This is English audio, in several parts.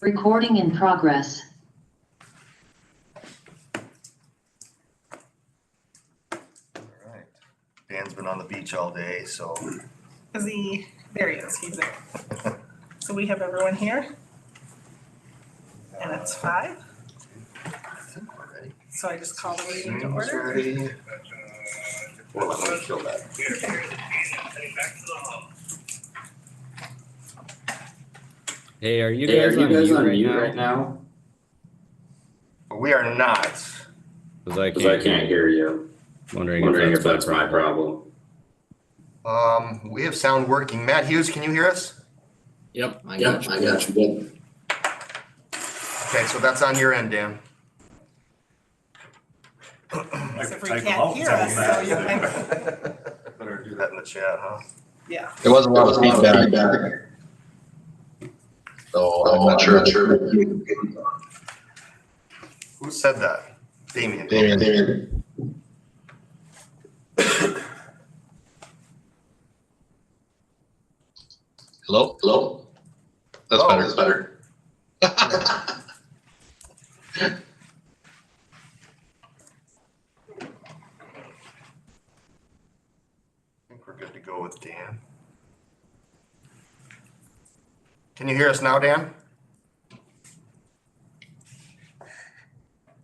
Recording in progress. All right. Dan's been on the beach all day, so. There he is, he's there. So we have everyone here, and it's 5. I think we're ready. So I just call the meeting to Zoom's order. ready. Well, let me kill that. Hey, are you guys on mute right now? We are not. Because I Because I can't hear you. Wondering If that's my problem. We have sound working. Matt Hughes, can you hear us? Yep, I Yep, I got you. Good. Okay, so that's on your end, Dan. So if we can't hear us, so you can, Better do that in the chat, huh? yeah. There was a lot of feedback, so I'm not sure. Who said that? Damien. Damien. Hello? Hello? That's Oh. better. That's better. I think we're good to go with Dan. Can you hear us now, Dan?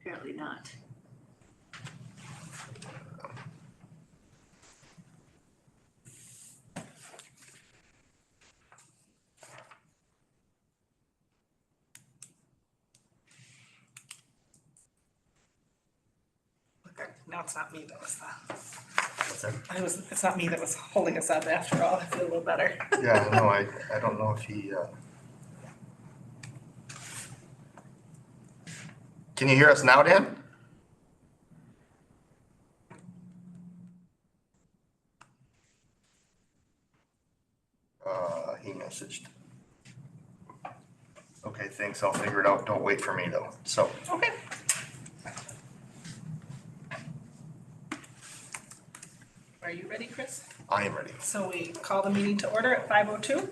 Apparently not. Okay, now it's not me that was it's not me that was holding us up after all. I feel a little better. Yeah, no, I don't know if he, Can you hear us now, Dan? He messaged. Okay, thanks. I'll figure it out. Don't wait for me though. So, Okay. Are you ready, Chris? I am ready. So we call the meeting to order at 5:02.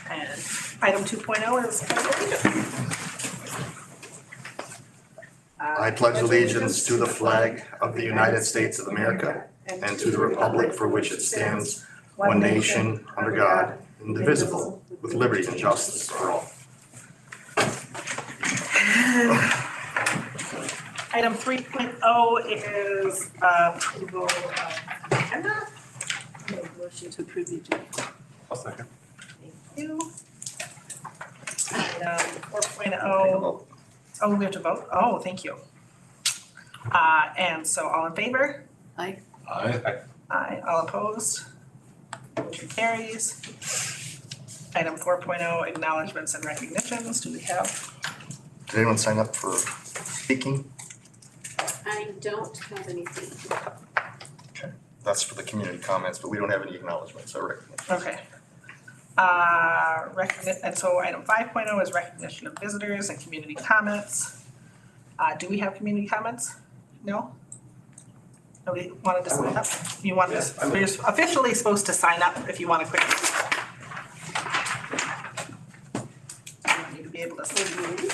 And item 2.0 is pledge of allegiance. I pledge allegiance to the flag of the United States of America and to the republic for which it stands, one nation, under God, indivisible, with liberty and justice for all. Item 3.0 is approval of agenda. Motion to approve the agenda. I'll second. Thank you. Item 4.0, oh, we have to vote? Oh, thank you. And so all in favor? Aye. Aye, all opposed? Motion carries. Item 4.0, acknowledgements and recognitions. Do we have? Did anyone sign up for speaking? I don't have anything. Okay, that's for the community comments, but we don't have any acknowledgements or recognition. Okay. And so item 5.0 is recognition of visitors and community comments. Do we have community comments? No? Nobody wanted to sign up? You wanted to, you're officially supposed to sign up if you want to quickly. You want me to be able to see.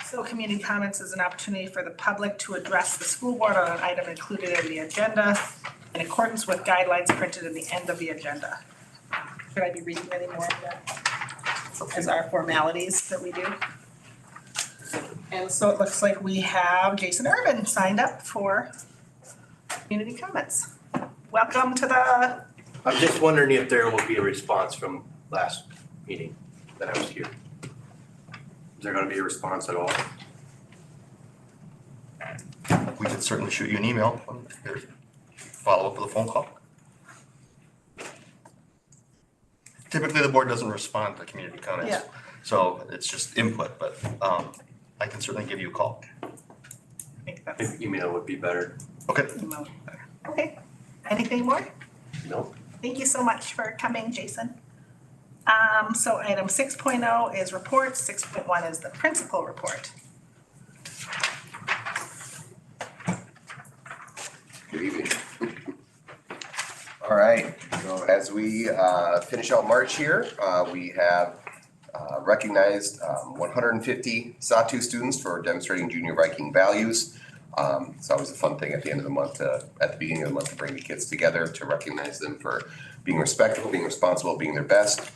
So community comments is an opportunity for the public to address the school board on an item included in the agenda in accordance with guidelines printed in the end of the agenda. Should I be reading any more of that as our formalities that we do? And so it looks like we have Jason Urban signed up for community comments. Welcome to the, I'm just wondering if there will be a response from last meeting that I was here. Is there gonna be a response at all? We could certainly shoot you an email, follow up with a phone call. Typically, the board doesn't respond to community comments, Yeah. so it's just input, but I can certainly give you a call. I think I that's, think email would be better. Okay. okay. Anything more? No? Thank you so much for coming, Jason. So item 6.0 is reports, 6.1 is the principal report. Good evening. All right, so as we finish out March here, we have recognized 150 Sawtooth students for demonstrating junior Viking values. It's always a fun thing at the end of the month, at the beginning of the month, to bring the kids together to recognize them for being respectful, being responsible, being their best.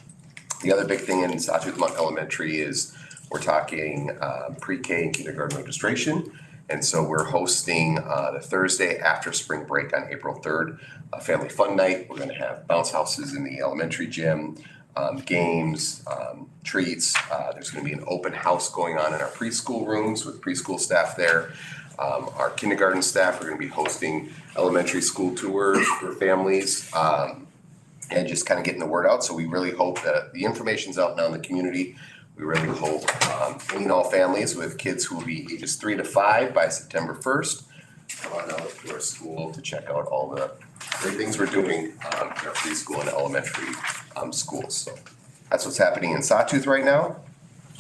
The other big thing in Sawtooth Elementary is we're talking pre-K and kindergarten registration. And so we're hosting the Thursday after spring break on April 3rd, a family fun night. We're going to have bounce houses in the elementary gym, games, treats. There's going to be an open house going on in our preschool rooms with preschool staff there. Our kindergarten staff are going to be hosting elementary school tours for families and just kind of getting the word out. So we really hope that the information's out now in the community. We really hope any and all families with kids who will be ages 3 to 5 by September 1st come on out to our school to check out all the great things we're doing in our preschool and elementary schools. So that's what's happening in Sawtooth right now.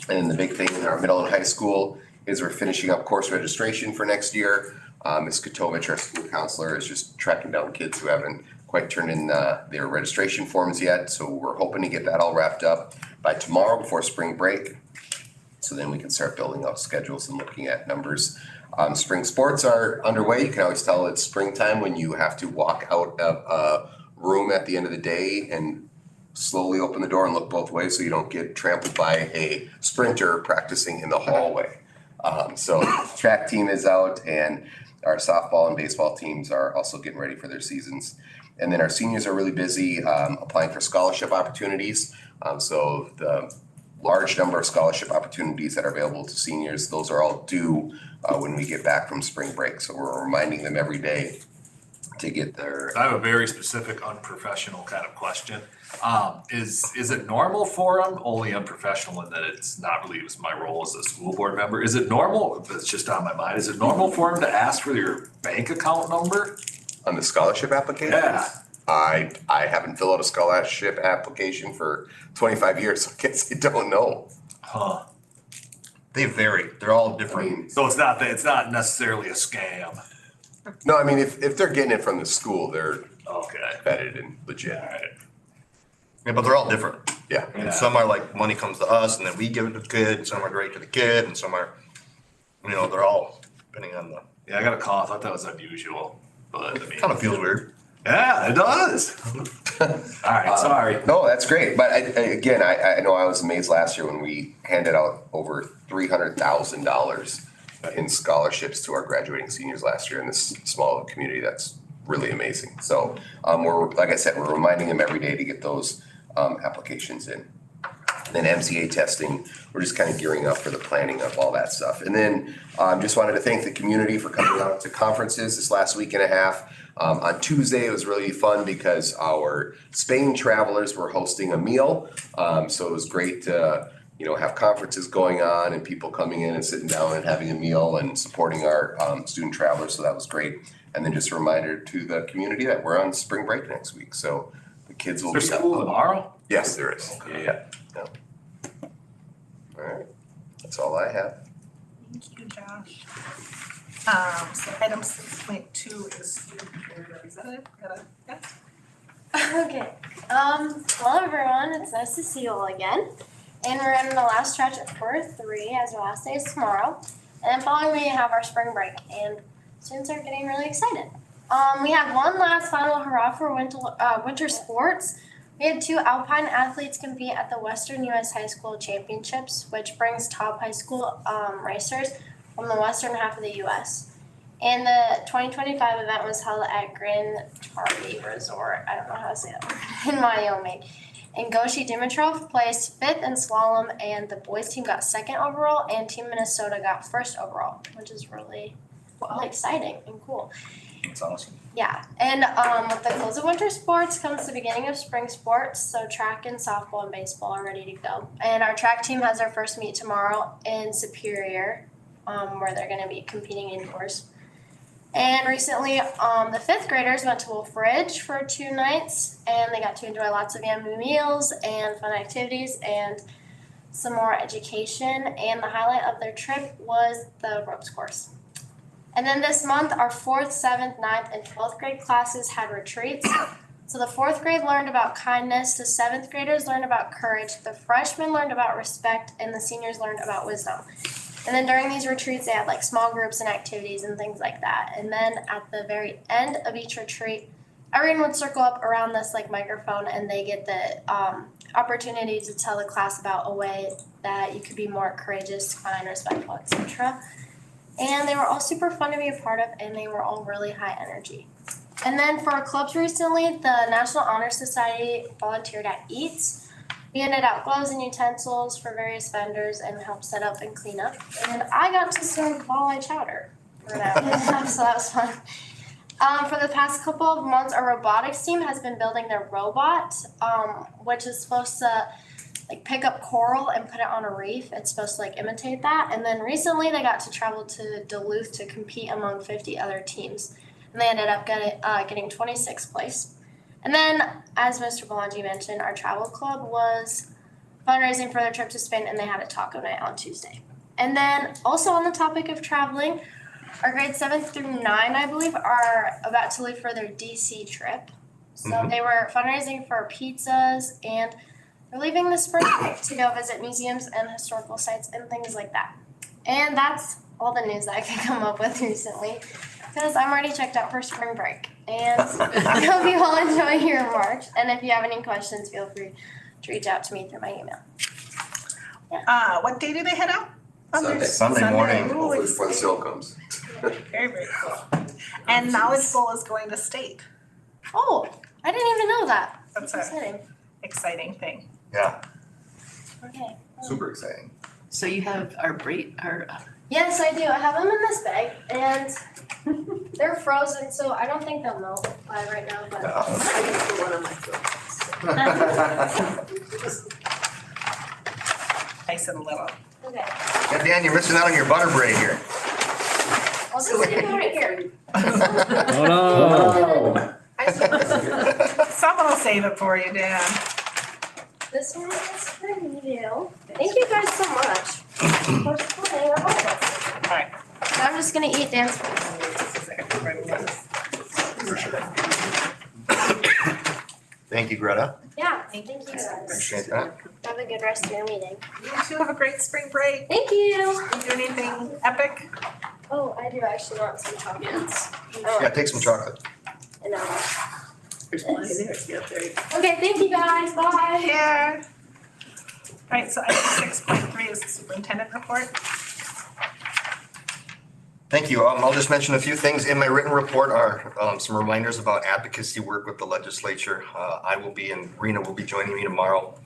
And the big thing in our middle and high school is we're finishing up course registration for next year. Ms. Katovich, our school counselor, is just tracking down kids who haven't quite turned in their registration forms yet. So we're hoping to get that all wrapped up by tomorrow before spring break. So then we can start building out schedules and looking at numbers. Spring sports are underway. You can always tell it's springtime when you have to walk out of a room at the end of the day and slowly open the door and look both ways so you don't get trampled by a sprinter practicing in the hallway. So track team is out, and our softball and baseball teams are also getting ready for their seasons. And then our seniors are really busy applying for scholarship opportunities. So the large number of scholarship opportunities that are available to seniors, those are all due when we get back from spring break. So we're reminding them every day to get their. I have a very specific unprofessional kind of question. Is it normal for them, only unprofessional in that it's not really was my role as a school board member? Is it normal, that's just on my mind, is it normal for them to ask for your bank account number? On the scholarship application? Yeah. I haven't filled out a scholarship application for 25 years, so I guess I don't know. Huh. They vary. They're all different. So it's not necessarily a scam. No, I mean, if they're getting it from the school, they're Okay. vetted and legit. All right. Yeah, but they're all different. Yeah. And some are like money comes to us and then we give it to the kid, and some are direct to the kid, and some are, they're all depending on the. Yeah, I got a call. I thought that was unusual, but I mean. Kind of feels weird. Yeah, it does. All right, sorry. No, that's great. But I know I was amazed last year when we handed out over $300,000 in scholarships to our graduating seniors last year in this small community. That's really amazing. So like I said, we're reminding them every day to get those applications in. And then MCA testing, we're just kind of gearing up for the planning of all that stuff. And then just wanted to thank the community for coming out to conferences this last week and a half. On Tuesday, it was really fun because our Spain travelers were hosting a meal. So it was great to have conferences going on and people coming in and sitting down and having a meal and supporting our student travelers. So that was great. And then just a reminder to the community that we're on spring break next week. So the kids will be. There's school tomorrow? Yes, there is. Okay. Yeah. All right. That's all I have. Thank you, Josh. So item 6.2 is student board representative. Okay. Hello everyone, it's nice to see you all again. And we're in the last stretch of quarter 3 as our last day is tomorrow. And then following we have our spring break and students are getting really excited. We have one last final hurrah for winter sports. We had 2 Alpine athletes compete at the Western U.S. High School Championships, which brings top high school racers from the western half of the U.S. And the 2025 event was held at Grand Targhee Resort, I don't know how to say that, in Wyoming. And Goshi Dimitrov placed 5th in slalom, and the boys team got 2nd overall, and Team Minnesota got 1st overall, which is really exciting and cool. That's awesome. Yeah, and with the close of winter sports comes the beginning of spring sports, so track and softball and baseball are ready to go. And our track team has their first meet tomorrow in Superior, where they're going to be competing indoors. And recently, the 5th graders went to Wolf Ridge for 2 nights, and they got to enjoy lots of yummy meals and fun activities and some more education. And the highlight of their trip was the ropes course. And then this month, our 4th, 7th, 9th, and 12th grade classes had retreats. So the 4th grade learned about kindness, the 7th graders learned about courage, the freshmen learned about respect, and the seniors learned about wisdom. And then during these retreats, they had like small groups and activities and things like that. And then at the very end of each retreat, everyone would circle up around this like microphone, and they get the opportunity to tell the class about a way that you could be more courageous, kind, respectful, etc. And they were all super fun to be a part of, and they were all really high energy. And then for our clubs recently, the National Honor Society volunteered at Eats. We handed out gloves and utensils for various vendors and helped set up and clean up. And I got to serve walleye chowder for that, so that was fun. For the past couple of months, our robotics team has been building their robot, which is supposed to like pick up coral and put it on a reef. It's supposed to like imitate that. And then recently they got to travel to Duluth to compete among 50 other teams. And they ended up getting 26th place. And then, as Mr. Belangi mentioned, our travel club was fundraising for their trip to Spain, and they had a taco night on Tuesday. And then, also on the topic of traveling, our grades 7 through 9, I believe, are about to leave for their DC trip. So they were fundraising for pizzas, and they're leaving this spring to go visit museums and historical sites and things like that. And that's all the news that I can come up with recently, because I'm already checked out for spring break. And I hope you all enjoy your March. And if you have any questions, feel free to reach out to me through my email. What day do they head out? Sunday morning. Ooh, Hopefully before the snow comes. very, very cool. And Knowledge Bowl is going to state. Oh, I didn't even know that. That's That's an exciting. exciting thing. Yeah, Okay. Super exciting. So you have our Yes, I do. I have them in this bag, and they're frozen, so I don't think they'll melt right now. But I can put one on my throat. Nice and little. okay, Yeah, Dan, you're missing out on your butter braid here. I'll just leave them right here. Hold on. Someone will save it for you, Dan. This one is for you. Thank you guys so much for supporting our podcast. All right. I'm just gonna eat Dan's. Thank you, Greta. Yeah, thank you guys. Appreciate that. Have a good rest of your meeting. You two have a great spring break. Thank you. You do anything epic? Oh, I do actually want some chocolates. Yeah, take some chocolate. And, There's one in there. Yeah, there you go. okay, thank you guys. Bye. Here. All right, so item 6.3 is the superintendent report. Thank you. I'll just mention a few things. In my written report are some reminders about advocacy work with the legislature. I will be, and Rena will be joining me tomorrow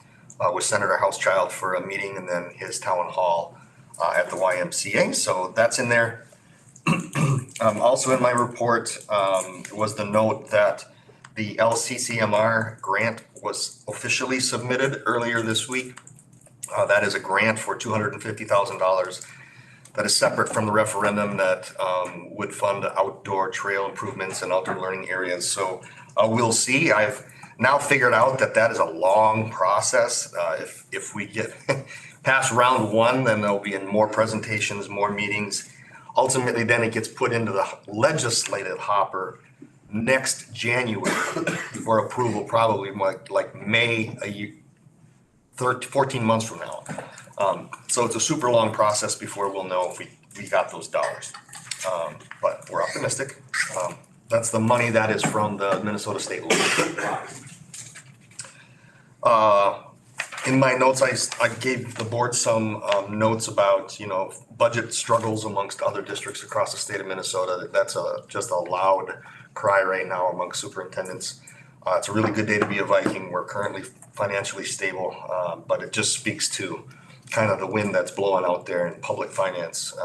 with Senator Housechild for a meeting, and then his town hall at the YMCA. So that's in there. Also in my report was the note that the LCCMR grant was officially submitted earlier this week. That is a grant for $250,000 that is separate from the referendum that would fund outdoor trail improvements and outdoor learning areas. So we'll see. I've now figured out that that is a long process. If we get past round one, then there'll be more presentations, more meetings. Ultimately, then it gets put into the legislative hopper next January for approval, probably like May, a year, 14 months from now. So it's a super long process before we'll know if we got those dollars. But we're optimistic. That's the money that is from the Minnesota State Law. In my notes, I gave the board some notes about, budget struggles amongst other districts across the state of Minnesota. That's just a loud cry right now among superintendents. It's a really good day to be a Viking. We're currently financially stable, but it just speaks to kind of the wind that's blowing out there in public finance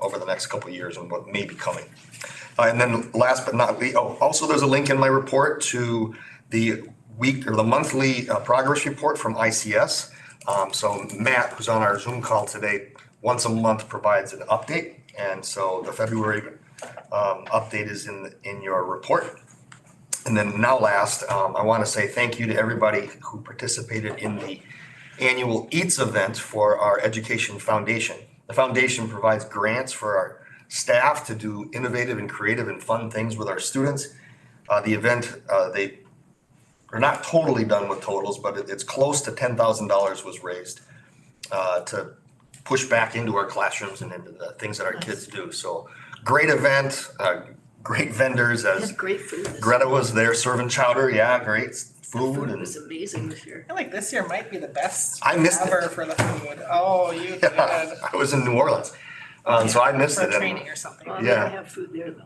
over the next couple of years and what may be coming. And then last but not least, also there's a link in my report to the monthly progress report from ICS. So Matt, who's on our Zoom call today, once a month provides an update. And so the February update is in your report. And then now last, I want to say thank you to everybody who participated in the annual EATS event for our Education Foundation. The foundation provides grants for our staff to do innovative and creative and fun things with our students. The event, they we're not totally done with totals, but it's close to $10,000 was raised to push back into our classrooms and into the things that our kids do. So great event, great vendors They as had great food this Greta year. was there serving chowder, yeah, great The food food and was amazing this year. I feel like this year might be the best I missed it. ever for the food. Oh, you did. yeah, I was in New Orleans. So I missed For it. and training or something. Well, they Yeah. have food there though.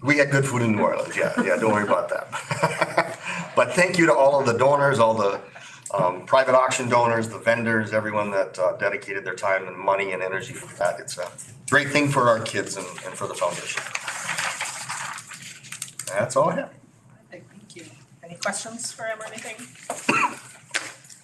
We had good food in New Orleans, yeah, don't worry about that. But thank you to all of the donors, all the private auction donors, the vendors, everyone that dedicated their time and money and energy for that. It's a great thing for our kids and for the foundation. That's all I have. Thank you. Any questions for him or anything?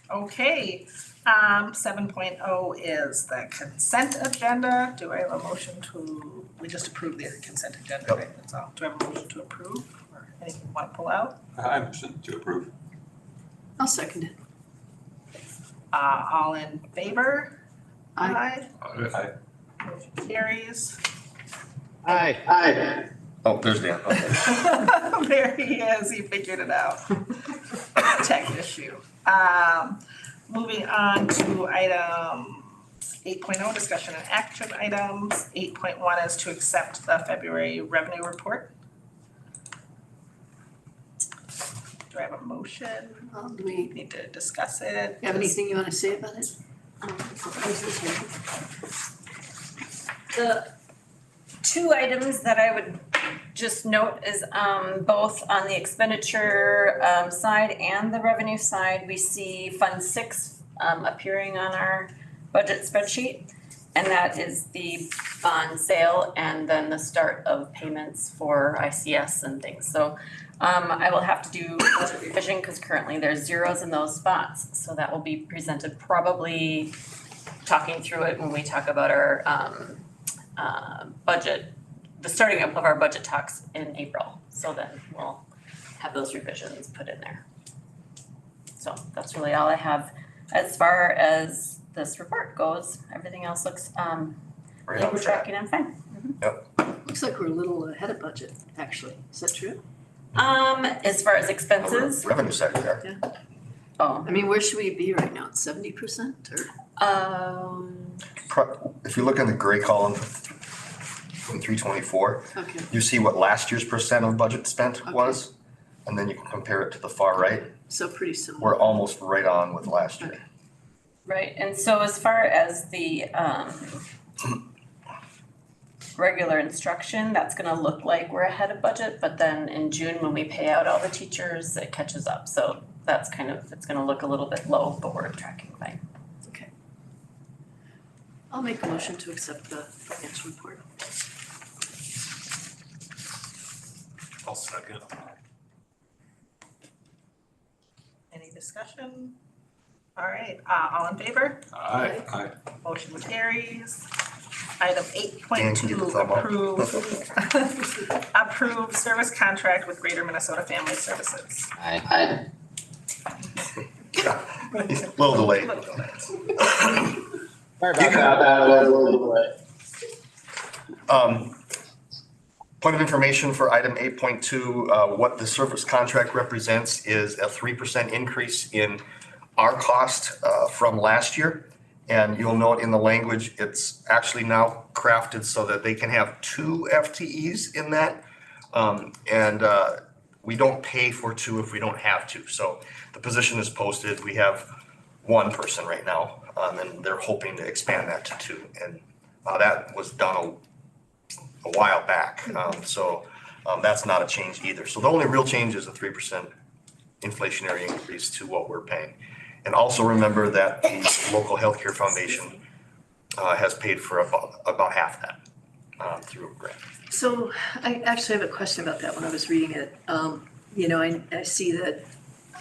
Okay, 7.0 is the consent agenda. Do I have a motion to, we just approved the consent agenda, Yep. right? That's all. Do I have a motion to approve or anything you want to pull out? I motion to approve. I'll second it. All in favor? Aye. Aye. Motion carries. Aye. Oh, there's Dan, okay. There he is, he figured it out. Tech issue. Moving on to item 8.0, discussion and action items. 8.1 is to accept the February revenue report. Do I have a motion? Do we Need to discuss it? have anything you want to say about it? The two items that I would just note is both on the expenditure side and the revenue side, we see Fund 6 appearing on our budget spreadsheet. And that is the bond sale and then the start of payments for ICS and things. So I will have to do budget revision because currently there's zeros in those spots. So that will be presented, probably talking through it when we talk about our budget, the starting up of our budget talks in April. So then we'll have those revisions put in there. So that's really all I have as far as this report goes. Everything else looks Right like on we're track. tracking and fine. Looks like we're a little ahead of budget, actually. Is that true? As far as expenses, Revenue side, we are. oh, I mean, where should we be right now? 70% or? If you look in the gray column from 324, Okay. you see what last year's percent of budget spent was, and then you can compare it to the far right. So pretty similar. We're almost right on with last year. right, and so as far as the regular instruction, that's gonna look like we're ahead of budget, but then in June, when we pay out all the teachers, it catches up. So that's kind of, it's gonna look a little bit low, but we're tracking fine. Okay. I'll make a motion to accept the financial report. I'll second. Any discussion? All right, all in favor? Aye. Motion carries. Item Dan can give a 8.2, thumb up. approve service contract with Greater Minnesota Family Services. Aye. Little delayed. Point of information for item 8.2, what the service contract represents is a 3% increase in our cost from last year. And you'll note in the language, it's actually now crafted so that they can have 2 FTEs in that. We don't pay for 2 if we don't have to. So the position is posted. We have 1 person right now, and they're hoping to expand that to 2. And that was done a while back. That's not a change either. So the only real change is a 3% inflationary increase to what we're paying. And also remember that the local healthcare foundation has paid for about half that through a grant. So I actually have a question about that when I was reading it. I see that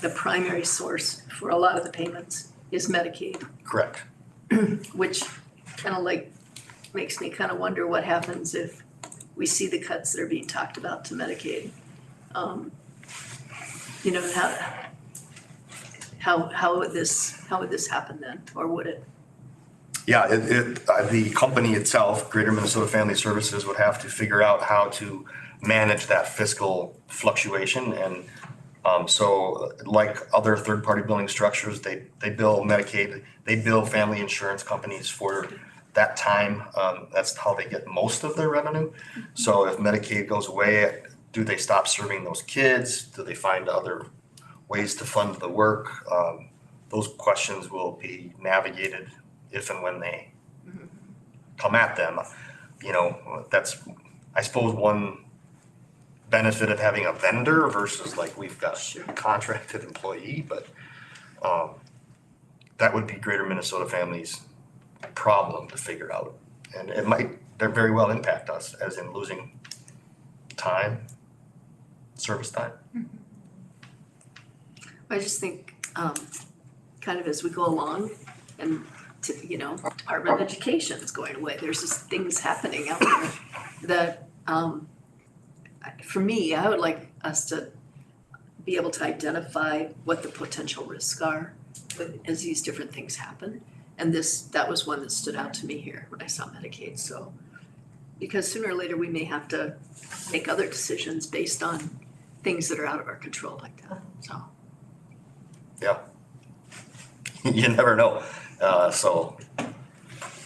the primary source for a lot of the payments is Medicaid, Correct. which kind of like makes me kind of wonder what happens if we see the cuts that are being talked about to Medicaid. How would this happen then, or would it? Yeah, the company itself, Greater Minnesota Family Services, would have to figure out how to manage that fiscal fluctuation. And So like other third-party billing structures, they bill Medicaid, they bill family insurance companies for that time. That's how they get most of their revenue. So if Medicaid goes away, do they stop serving those kids? Do they find other ways to fund the work? Those questions will be navigated if and when they come at them. You know, that's, I suppose, one benefit of having a vendor versus like we've got a contracted employee, but that would be Greater Minnesota Families' problem to figure out. And it might, they're very well impact us, as in losing time, service time. I just think, kind of as we go along and, you know, Department of Education is going away, there's just things happening out there that, for me, I would like us to be able to identify what the potential risks are as these different things happen. And that was one that stood out to me here when I saw Medicaid, so. Because sooner or later, we may have to make other decisions based on things that are out of our control like that, so. Yeah. You never know. So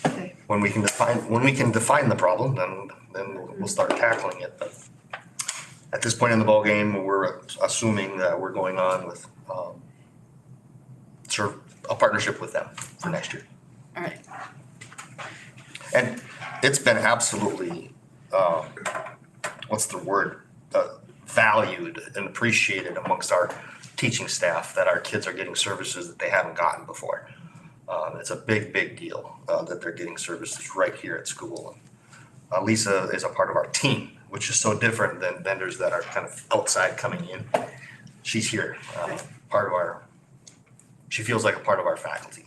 Okay. when we can define the problem, then we'll start tackling it. But at this point in the ballgame, we're assuming that we're going on with a partnership with them for next year. All right. And it's been absolutely, what's the word? Valued and appreciated amongst our teaching staff that our kids are getting services that they haven't gotten before. It's a big, big deal that they're getting services right here at school. Lisa is a part of our team, which is so different than vendors that are kind of outside coming in. She's here, she feels like a part of our faculty.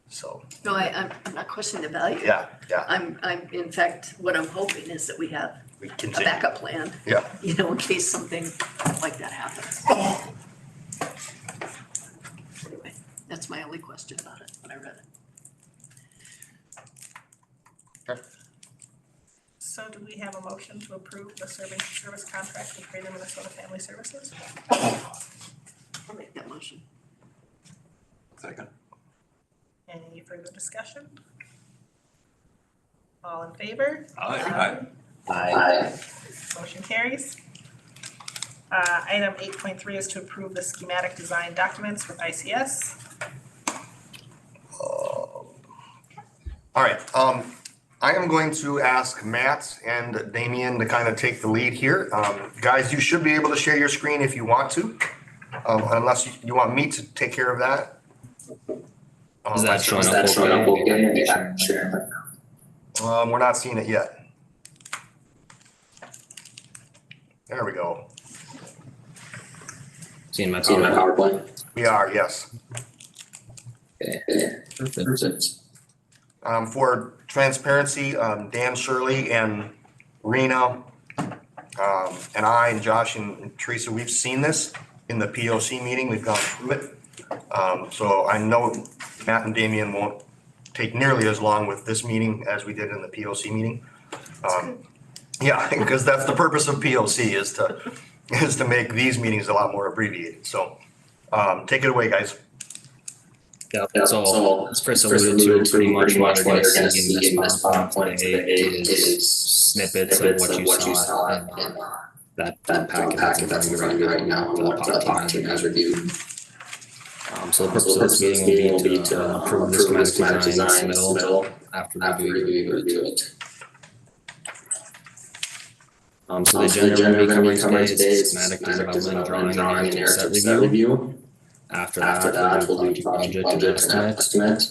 So. No, I'm not questioning the value. Yeah. I'm, in fact, what I'm hoping is that we have We a continue. backup plan, Yeah. you know, in case something like that happens. Anyway, that's my only question about it when I read it. So do we have a motion to approve the service contract with Greater Minnesota Family Services? I'll make that motion. Second. Any further discussion? All in favor? Aye. Motion carries. Item 8.3 is to approve the schematic design documents with ICS. All right, I am going to ask Matt and Damien to kind of take the lead here. Guys, you should be able to share your screen if you want to, unless you want me to take care of that. Is that showing up okay? Yeah, sure. We're not seeing it yet. There we go. Seeing my See my PowerPoint? We are, yes. Okay. Perfect. For transparency, Dan Shirley and Rena, and I and Josh and Teresa, we've seen this in the POC meeting. We've gone through it. So I know Matt and Damien won't take nearly as long with this meeting as we did in the POC meeting. Yeah, because that's the purpose of POC is to make these meetings a lot more abbreviated. So take it away, guys. Yeah, so as Chris alluded to, pretty much what you're gonna see in this PowerPoint today is snippets of what you saw in that packet that's in front of you right now, what the PowerPoint team has reviewed. So the purpose of this meeting will be to approve the schematic design submittal after we review it. So the agenda we're going to be covering today is schematic development, drawing, and narrative set review. After that, we'll do project budget and estimate.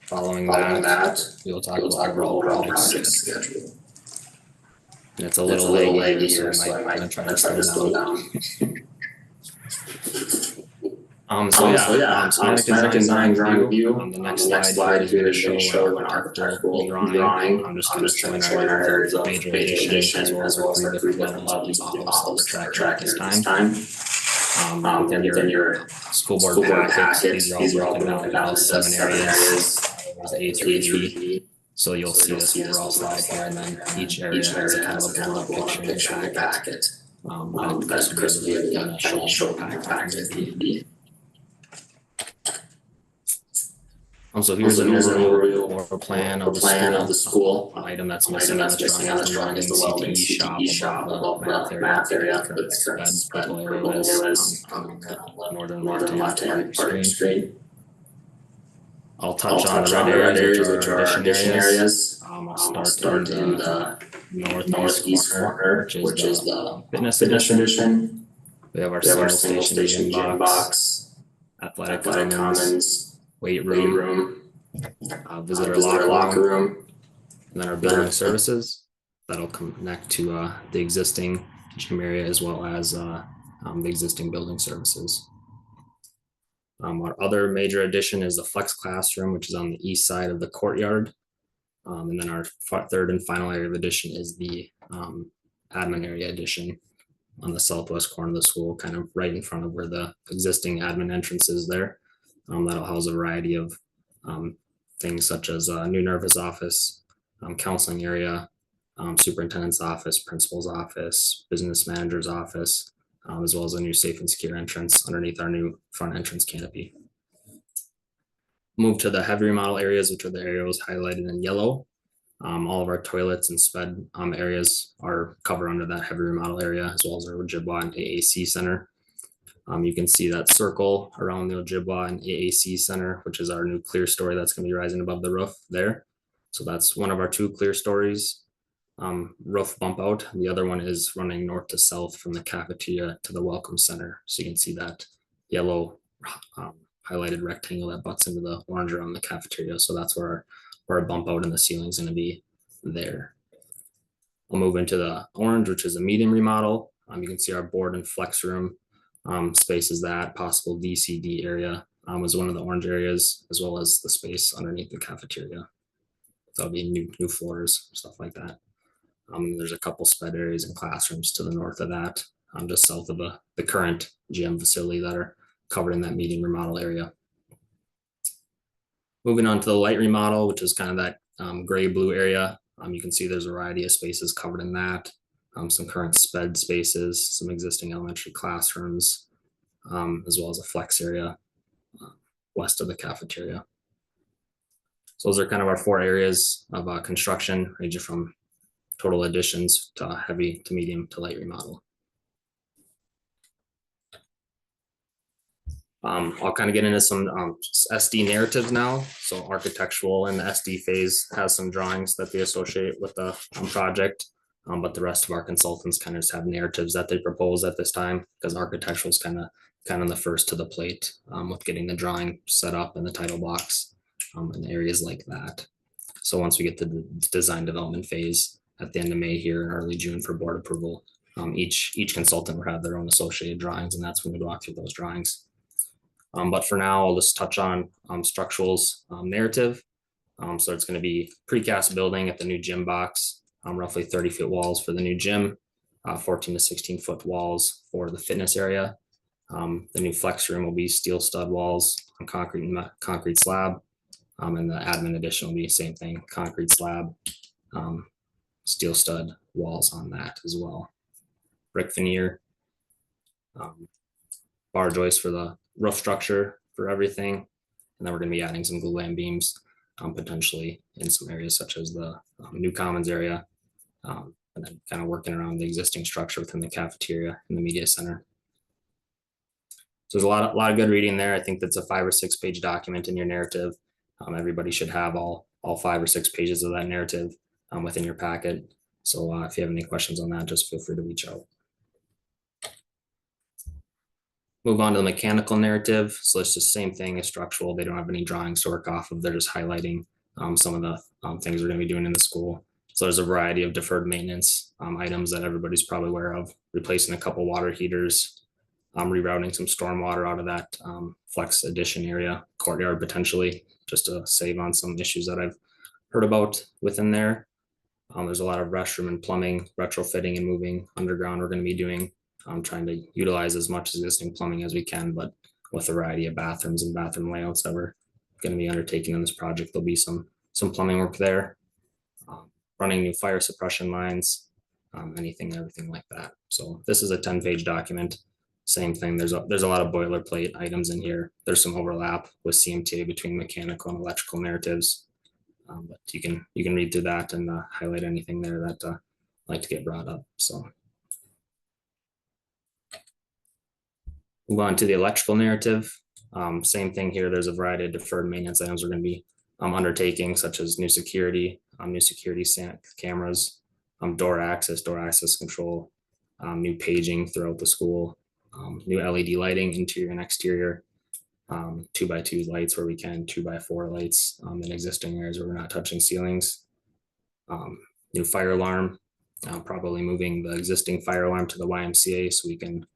Following that, we'll talk about overall project schedule. It's a little late here, so I might try to slow down. Schematic design drawing review. The next slide here is going to show an architectural drawing. I'm just going to show our areas of major addition as well as our 3 different levels of track this time. Then your school board packets, these are all broken down into 7 areas. There's A through E. So you'll see this overall slide here, and then each area has a kind of a blow-up picture in your packet. That Chris will be able to kind of show back to the. So here's an overview or plan of the school. Item that's missing on the drawing is the welding CTE shop above the math area for the current purple area is northern left-hand part of the screen. I'll touch on the red areas, which are addition areas. I'll start in the northeast corner, which is the fitness edition. We have our single station gym box, athletic commons, weight room, visitor locker room, and then our building services. That'll connect to the existing gym area as well as the existing building services. Our other major addition is the flex classroom, which is on the east side of the courtyard. And then our third and final area of addition is the admin area addition on the southwest corner of the school, kind of right in front of where the existing admin entrance is there. That'll house a variety of things such as a new nurse's office, counseling area, superintendent's office, principal's office, business manager's office, as well as a new safe and secure entrance underneath our new front entrance canopy. Move to the heavy remodel areas, which are the areas highlighted in yellow. All of our toilets and sped areas are covered under that heavy remodel area, as well as our Ojibwa and AAC center. You can see that circle around the Ojibwa and AAC center, which is our new clear story that's going to be rising above the roof there. So that's one of our 2 clear stories. Roof bump out. The other one is running north to south from the cafeteria to the welcome center. So you can see that yellow highlighted rectangle that butts into the orange around the cafeteria. So that's where our bump out in the ceiling is going to be there. We'll move into the orange, which is a medium remodel. You can see our board and flex room spaces, that possible VCD area was one of the orange areas, as well as the space underneath the cafeteria. That'll be new floors, stuff like that. There's a couple sped areas and classrooms to the north of that, just south of the current gym facility that are covered in that medium remodel area. Moving on to the light remodel, which is kind of that gray blue area. You can see there's a variety of spaces covered in that. Some current sped spaces, some existing elementary classrooms, as well as a flex area west of the cafeteria. So those are kind of our 4 areas of construction, ranging from total additions to heavy to medium to light remodel. I'll kind of get into some SD narratives now. So architectural and the SD phase has some drawings that they associate with the project, but the rest of our consultants kind of just have narratives that they propose at this time, because architectural is kind of the first to the plate with getting the drawing set up in the title box and areas like that. So once we get to the design development phase at the end of May here in early June for board approval, each consultant will have their own associated drawings, and that's when we walk through those drawings. But for now, I'll just touch on structurals narrative. So it's going to be precast building at the new gym box, roughly 30-foot walls for the new gym, 14 to 16-foot walls for the fitness area. The new flex room will be steel stud walls on concrete slab, and the admin addition will be the same thing, concrete slab, steel stud walls on that as well. Brick veneer, bar joists for the roof structure for everything. And then we're going to be adding some glulam beams potentially in some areas such as the new commons area, and then kind of working around the existing structure within the cafeteria and the media center. So there's a lot of good reading there. I think that's a 5 or 6 page document in your narrative. Everybody should have all 5 or 6 pages of that narrative within your packet. So if you have any questions on that, just feel free to reach out. Move on to the mechanical narrative. So it's the same thing as structural. They don't have any drawings to work off of. They're just highlighting some of the things we're going to be doing in the school. So there's a variety of deferred maintenance items that everybody's probably aware of. Replacing a couple water heaters, rerouting some stormwater out of that flex addition area, courtyard potentially, just to save on some issues that I've heard about within there. There's a lot of restroom and plumbing, retrofitting and moving underground we're going to be doing. Trying to utilize as much existing plumbing as we can, but with a variety of bathrooms and bathroom layouts that we're going to be undertaking in this project, there'll be some plumbing work there. Running new fire suppression lines, anything and everything like that. So this is a 10-page document. Same thing, there's a lot of boilerplate items in here. There's some overlap with CMTA between mechanical and electrical narratives. But you can read through that and highlight anything there that like to get brought up. So move on to the electrical narrative. Same thing here. There's a variety of deferred maintenance items we're going to be undertaking, such as new security cameras, door access control, new paging throughout the school, new LED lighting, interior and exterior, 2x2 lights where we can, 2x4 lights in existing areas where we're not touching ceilings, new fire alarm, probably moving the existing fire alarm to the YMCA so we can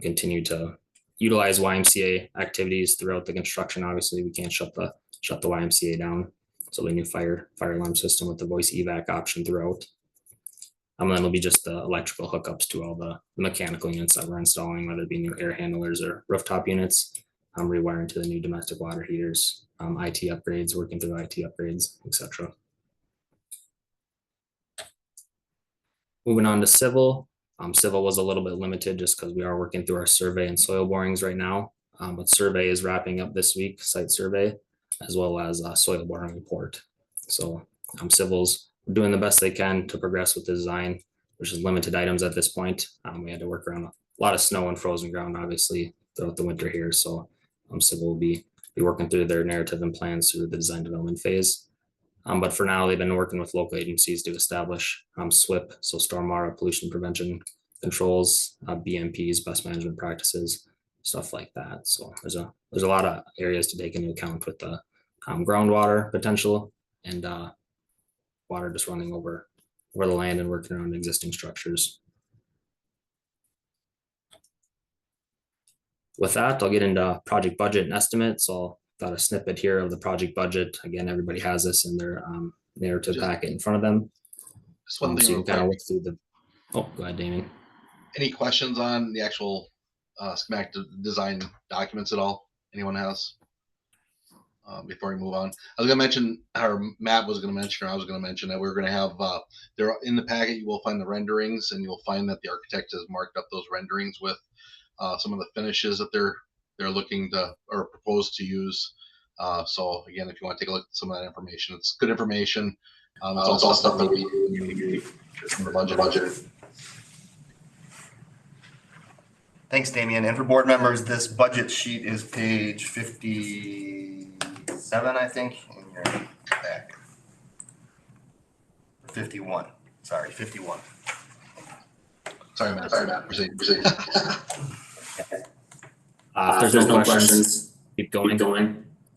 continue to utilize YMCA activities throughout the construction. Obviously, we can't shut the YMCA down. So the new fire alarm system with the voice evac option throughout. And then it'll be just the electrical hookups to all the mechanical units that we're installing, whether it be new air handlers or rooftop units, rewiring to the new domestic water heaters, IT upgrades, working through IT upgrades, etc. Moving on to civil. Civil was a little bit limited just because we are working through our survey and soil borings right now. But survey is wrapping up this week, site survey, as well as soil boring report. So civils doing the best they can to progress with the design, which is limited items at this point. We had to work around a lot of snow and frozen ground, obviously, throughout the winter here. So civil will be working through their narrative and plans through the design development phase. But for now, they've been working with local agencies to establish SWIP, so stormwater pollution prevention controls, BMPs, best management practices, stuff like that. So there's a lot of areas to take into account with the groundwater potential and water just running over the land and working around existing structures. With that, I'll get into project budget and estimates. So I'll got a snippet here of the project budget. Again, everybody has this in their narrative packet in front of them. Just one So thing you real can kind of quick. look through the. Oh, go ahead, Damien. Any questions on the actual schematic design documents at all? Anyone has? Before we move on, I was gonna mention, or Matt was gonna mention, or I was gonna mention that we're gonna have there in the packet. You will find the renderings, and you'll find that the architect has marked up those renderings with some of the finishes that they're looking to or propose to use. So again, if you want to take a look at some of that information, it's good information. It's all stuff that we do from the budget. Thanks, Damien. And for board members, this budget sheet is page 57, I think, in your packet. 51, sorry, 51. Sorry, Matt. Proceed. If there's no questions, keep going.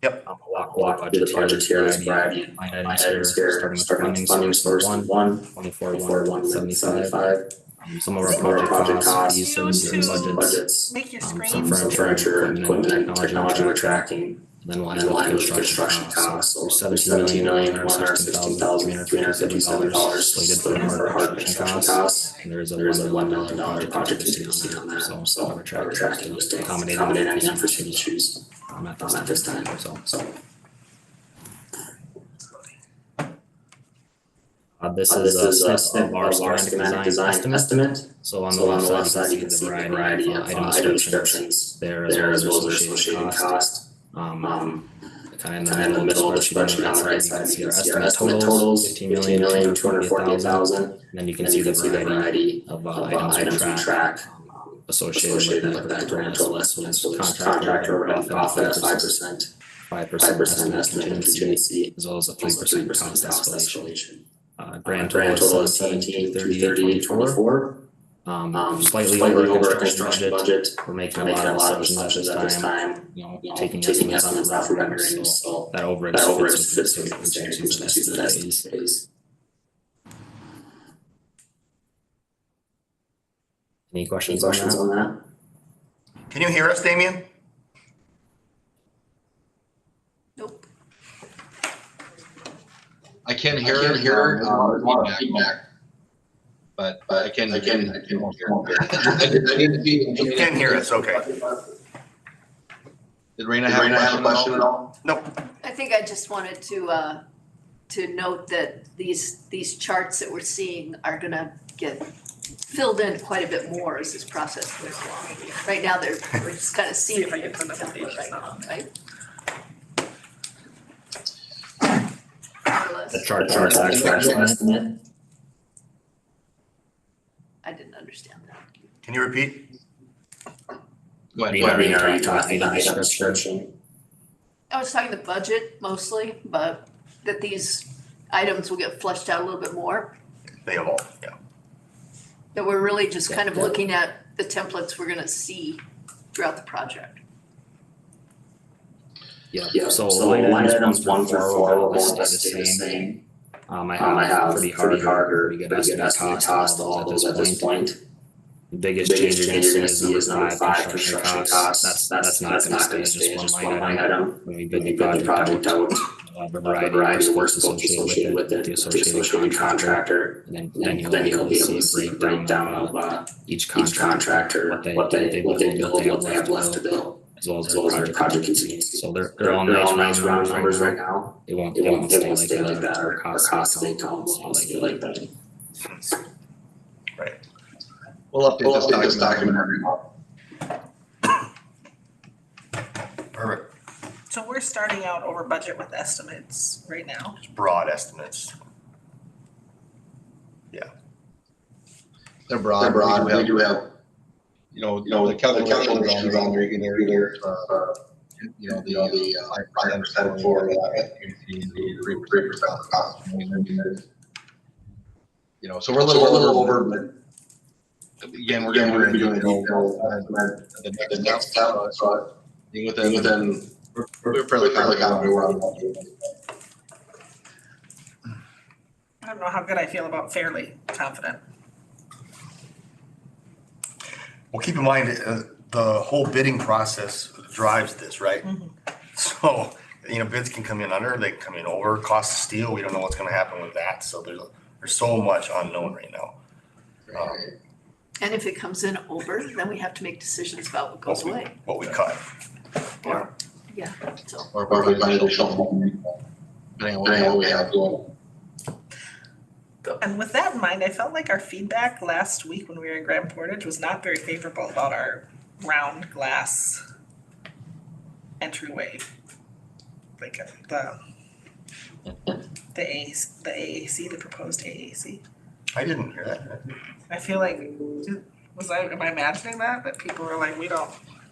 Yep. I'll walk through the budget here. There's line items here, starting with funding source 24,175. Some of our project costs, fees, services, and budgets. Make your Some screen. furniture, equipment, technology we're tracking. And then we'll end with construction costs. So $17,116,357 slated for hard construction costs. And there is a $1 million project listed on there. So we're tracking just to accommodate any unforeseen issues at this time. So. This is a snip of our schematic design estimate. So on the left side, you can see the variety of item descriptions there, as well as associated cost. Kind of in the middle of the spreadsheet on the right side, you can see our estimate totals, $15,248,000. And then you can see the variety of items we track associated with that rental estimate. So contractor off at 5%, 5% estimate contingency, as well as a 3% cost escalation. Grand total is 17,238,24. Slightly over construction budget. We're making a lot of assumptions at this time. Taking estimates off renderings, so that overage fits with the contingencies in that phase. Any questions on that? Can you hear us, Damien? Nope. I can hear feedback. But I can hear. You can hear us, okay. Did Raina have a question at all? Nope. I think I just wanted to note that these charts that we're seeing are gonna get filled in quite a bit more as this process goes along. Right now, we're just kind of seeing if I can it put the template right now, right? More or less. The chart's actual estimate. I didn't understand that. Can you repeat? Go ahead. Are you talking the item description? I was talking the budget mostly, but that these items will get fleshed out a little bit more. They evolve, yeah. That we're really just kind of Yeah. looking at the templates we're gonna see throughout the project. Yeah, so line items 1 through 4 will stay the same. I have pretty hard or pretty good estimate cost of all those at this point. The biggest change you're gonna see is number 5, construction costs. That's not gonna stay just one line item. When we bid the project out, the variety of work associated with it, the associated contractor. And then you'll be able to see a breakdown of each contractor, what they have left to build, as well as their project contingency. So they're all nice round numbers right now. It won't stay like that, or cost stay calm, stay like that. Right. We'll update this document every month. Perfect. So we're starting out over budget with estimates right now. Just broad estimates. They're broad. We do have, the calculations on there, either, the 5% for the 3% cost. So we're a little over, but again, we're going to be doing the next step, but within, we're fairly confident we're on budget. I don't know how good I feel about fairly confident. Well, keep in mind, the whole bidding process drives this, right? So, bids can come in under, they can come in over, cost of steel, we don't know what's gonna happen with that, so there's so much unknown right now. And if it comes in over, then we have to make decisions about what goes away. What we cut. Or, yeah, so. Or we buy additional, depending on what we have going. And with that in mind, I felt like our feedback last week when we were in Grand Portage was not very favorable about our round glass entryway. Like the AAC, the proposed AAC. I didn't hear that. I feel like, am I imagining that people were like, we don't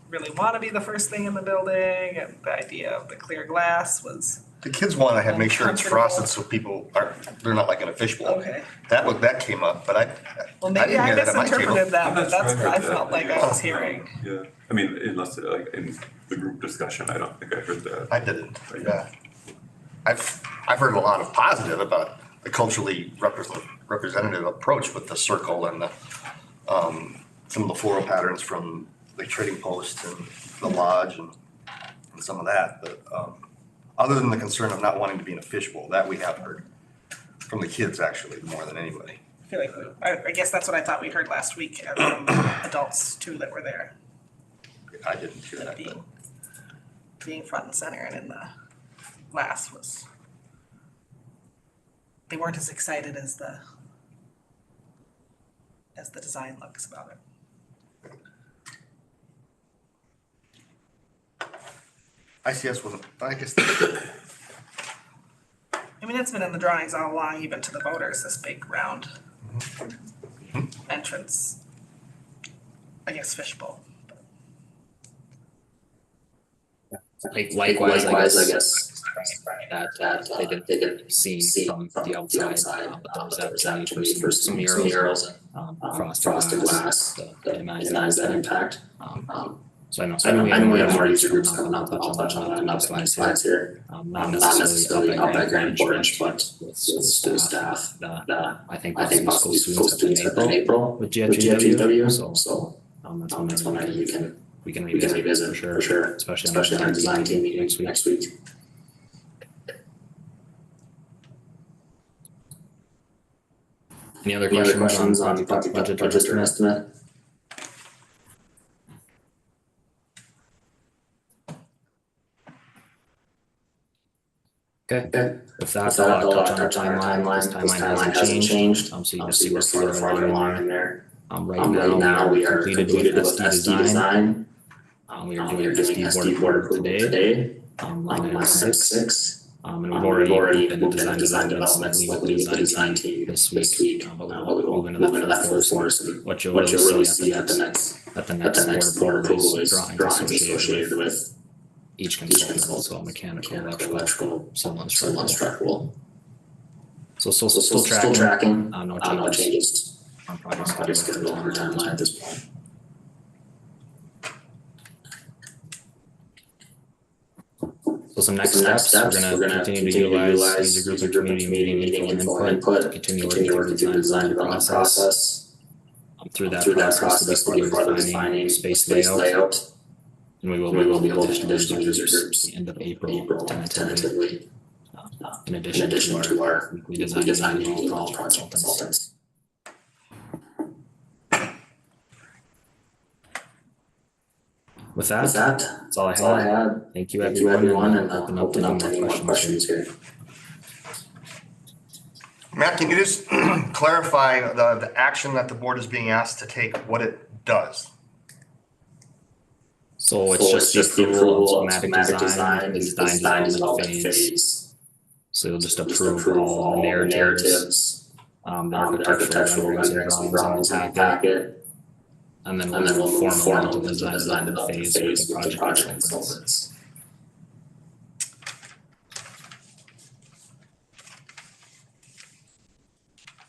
really want to be the first thing in the building, and the idea of the clear glass was. The kids wanna make sure it's frosted so people they're not like in a fishbowl. Okay. That came up, but Well, I maybe didn't I hear that at my table. misinterpreted that, but I'm not that's sure what I I heard felt that. like I was hearing. Yeah, I mean, unless like in the group discussion, I don't think I heard that. I didn't, yeah. I've heard a lot of positive about the culturally representative approach with the circle and the, some of the floral patterns from the trading post and the lodge and some of that, but, other than the concern of not wanting to be in a fishbowl, that we have heard from the kids actually more than anybody. I feel like, I guess that's what I thought we heard last week, adults too that were there, I didn't hear that, but being front and center and in the glass was, they weren't as excited as the design looks about it. ICS wasn't, I guess, I mean, it's been in the drawings all along, even to the voters, this big round entrance. I guess fishbowl. Likewise, I guess that they didn't see from the outside, but there was actually for some murals and frosted glass to minimize that impact. So I know we have more user groups coming up, I'll touch on that in the slides here. Not necessarily up at Grand Portage, but with school staff. I think possibly school students have been in April with GFGW, so that's one item we can revisit for sure, especially on our design team meeting next week. Any other questions on the budget estimate? Okay, with that, I'll touch on our timeline. This timeline hasn't changed, so you can see we're further along in there. Right now, we are completed with SD design. We are doing SD board approval today, line item 6. And we've already been to design development slightly with the design team this week. But we'll move into that full force. What you'll really see at the next board approval is drawings associated with each consultant, so mechanical, electrical, civil and structural. So still tracking, no changes on project schedule or timeline at this point. So some next steps, we're gonna continue to utilize user group and community meeting info and input to continue working through the design development process. Through that process, we'll be defining space layout. And we will be holding additional user groups at the end of April tentatively. In addition to our weekly design meeting with all consultants. With that, that's all I had. Thank you everyone, and open up to any more questions here. Matt, can you just clarify the action that the board is being asked to take, what it does? So it's just the approval of schematic design, the design development phase. So you'll just approve all the narratives, the architectural renderings and drawings in the packet. And then we'll form into the design development phase with the project consultants.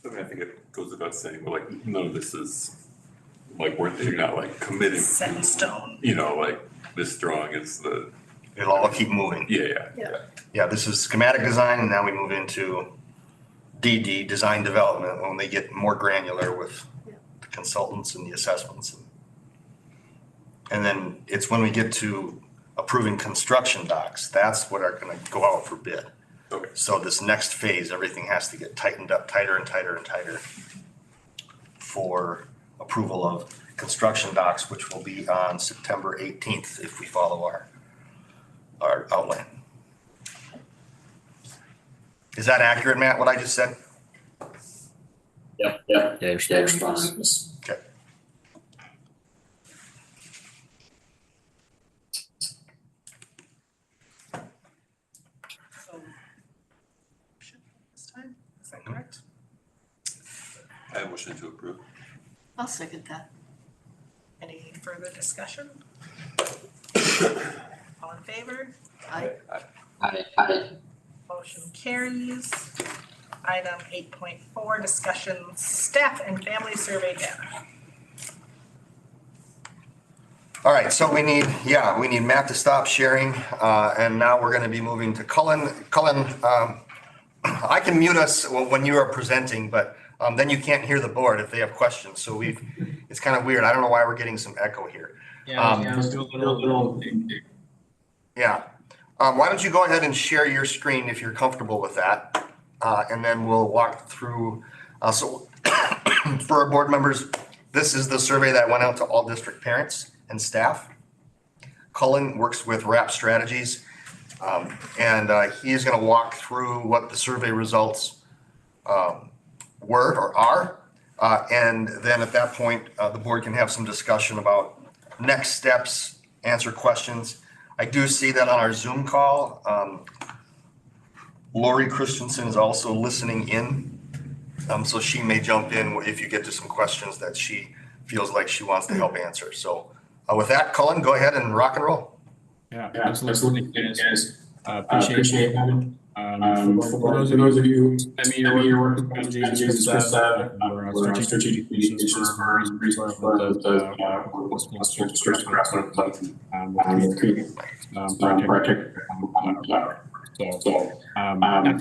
I mean, I think it goes without saying, but like, none of this is, like, you're not like committing. Set in stone. You know, like, this drawing is the. It'll all keep moving. Yeah, this is schematic design, and now we move into DD, design development, when they get more granular with the consultants and the assessments. And then it's when we get to approving construction docs, that's what are gonna go out for bid. Okay. So this next phase, everything has to get tightened up tighter and tighter and tighter for approval of construction docs, which will be on September 18th if we follow our outline. Is that accurate, Matt, what I just said? Yep. Yeah, you're spot on. Okay. So, this time, is that correct? I motion to approve. I'll second that. Any further discussion? All in favor? Aye. Motion carries. Item 8.4, discussion staff and family survey data. All right, so we need Matt to stop sharing, and now we're gonna be moving to Cullen. Cullen, I can mute us when you are presenting, but then you can't hear the board if they have questions, so it's kind of weird. I don't know why we're getting some echo here. Let's do a little. Yeah. Why don't you go ahead and share your screen if you're comfortable with that, and then we'll walk through. So for our board members, this is the survey that went out to all district parents and staff. Cullen works with RAP Strategies, and he is going to walk through what the survey results were or are, and then at that point, the board can have some discussion about next steps, answer questions. I do see that on our Zoom call, Lori Christensen is also listening in. So she may jump in if you get to some questions that she feels like she wants to help answer. So with that, Cullen, go ahead and rock and roll. Yeah, absolutely, guys. Appreciate it. For those of you, your work with strategies for strategic solutions for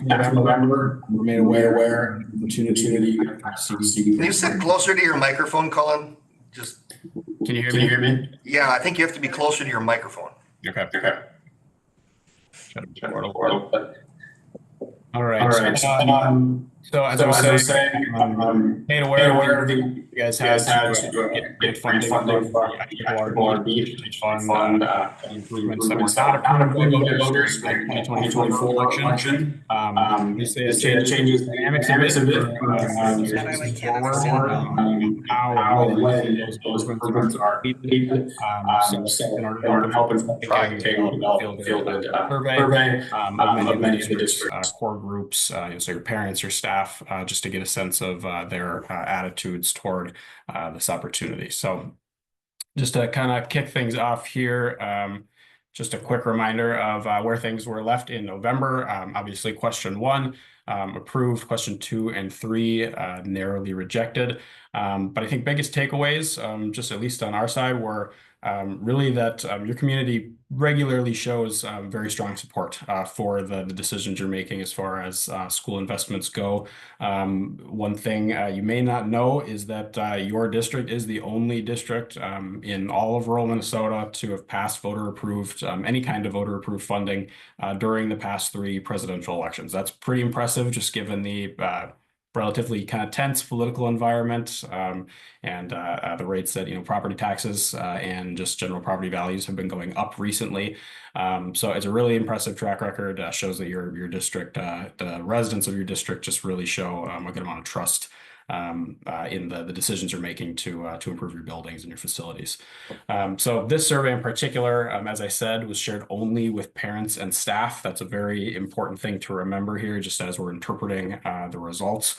after November, we're made aware opportunity. Can you sit closer to your microphone, Cullen? Just. Can you hear me? Yeah, I think you have to be closer to your microphone. Okay. All right. So as I was saying, made aware of you guys had to get funding from the IRRB fund the improvements that were not approved by voters during the 2024 election. This changes the dynamics a bit moving forward. How and when those improvements are completed. So in order to help inform thinking, we developed a fielded survey of many of the district's core groups, so your parents, your staff, just to get a sense of their attitudes toward this opportunity. So just to kind of kick things off here, just a quick reminder of where things were left in November. Obviously, question 1 approved, question 2 and 3 narrowly rejected. But I think biggest takeaways, just at least on our side, were really that your community regularly shows very strong support for the decisions you're making as far as school investments go. One thing you may not know is that your district is the only district in all of rural Minnesota to have passed voter approved, any kind of voter approved funding during the past 3 presidential elections. That's pretty impressive, just given the relatively kind of tense political environment and the rates that property taxes and just general property values have been going up recently. So it's a really impressive track record. Shows that your district, the residents of your district, just really show a good amount of trust in the decisions you're making to improve your buildings and your facilities. So this survey in particular, as I said, was shared only with parents and staff. That's a very important thing to remember here, just as we're interpreting the results.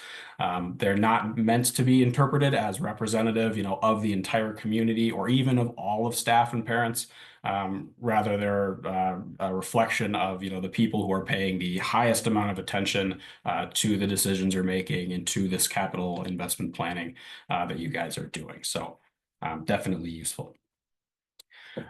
They're not meant to be interpreted as representative, of the entire community or even of all of staff and parents. Rather, they're a reflection of the people who are paying the highest amount of attention to the decisions you're making and to this capital investment planning that you guys are doing. So definitely useful.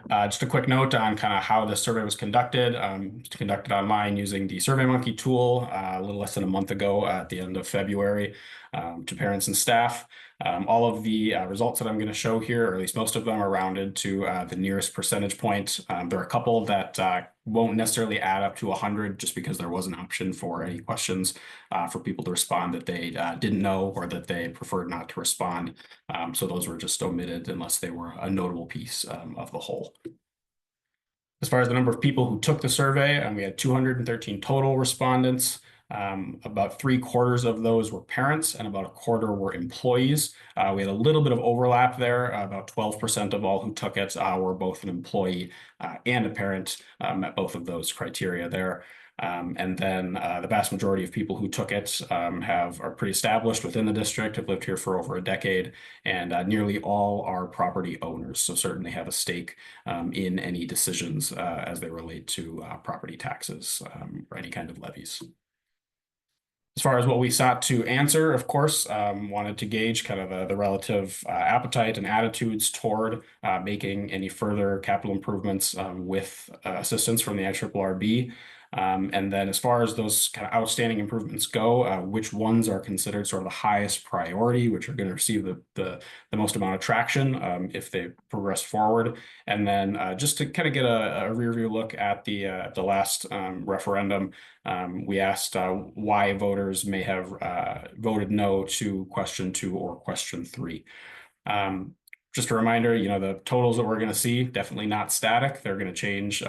Just a quick note on kind of how this survey was conducted. It's conducted online using the SurveyMonkey tool a little less than a month ago at the end of February to parents and staff. All of the results that I'm going to show here, or at least most of them, are rounded to the nearest percentage point. There are a couple that won't necessarily add up to 100 just because there was an option for any questions for people to respond that they didn't know or that they preferred not to respond. So those were just omitted unless they were a notable piece of the whole. As far as the number of people who took the survey, we had 213 total respondents. About 3/4 of those were parents and about 1/4 were employees. We had a little bit of overlap there. About 12% of all who took it were both an employee and a parent, met both of those criteria there. And then the vast majority of people who took it are pretty established within the district, have lived here for over a decade, and nearly all are property owners, so certainly have a stake in any decisions as they relate to property taxes or any kind of levies. As far as what we sought to answer, of course, wanted to gauge kind of the relative appetite and attitudes toward making any further capital improvements with assistance from the IRRB. And then as far as those kind of outstanding improvements go, which ones are considered sort of the highest priority, which are going to receive the most amount of traction if they progress forward. And then just to kind of get a rear view look at the last referendum, we asked why voters may have voted no to question 2 or question 3. Just a reminder, the totals that we're going to see, definitely not static. They're going to change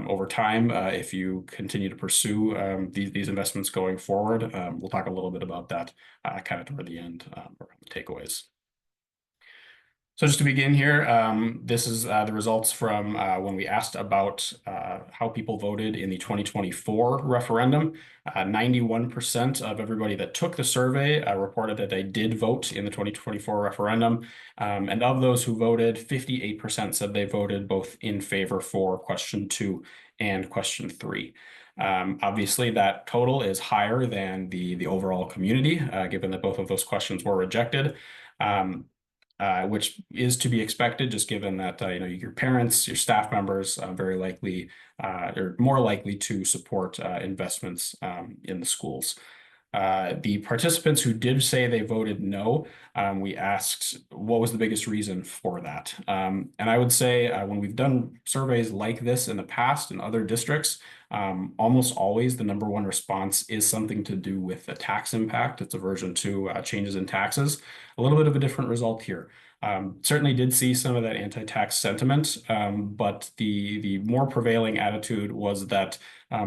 over time if you continue to pursue these investments going forward. We'll talk a little bit about that kind of toward the end around the takeaways. So just to begin here, this is the results from when we asked about how people voted in the 2024 referendum. 91% of everybody that took the survey reported that they did vote in the 2024 referendum. And of those who voted, 58% said they voted both in favor for question 2 and question 3. Obviously, that total is higher than the overall community, given that both of those questions were rejected. Which is to be expected, just given that your parents, your staff members, very likely are more likely to support investments in the schools. The participants who did say they voted no, we asked what was the biggest reason for that. And I would say when we've done surveys like this in the past in other districts, almost always the number one response is something to do with the tax impact. It's aversion to changes in taxes. A little bit of a different result here. Certainly did see some of that anti-tax sentiment, but the more prevailing attitude was that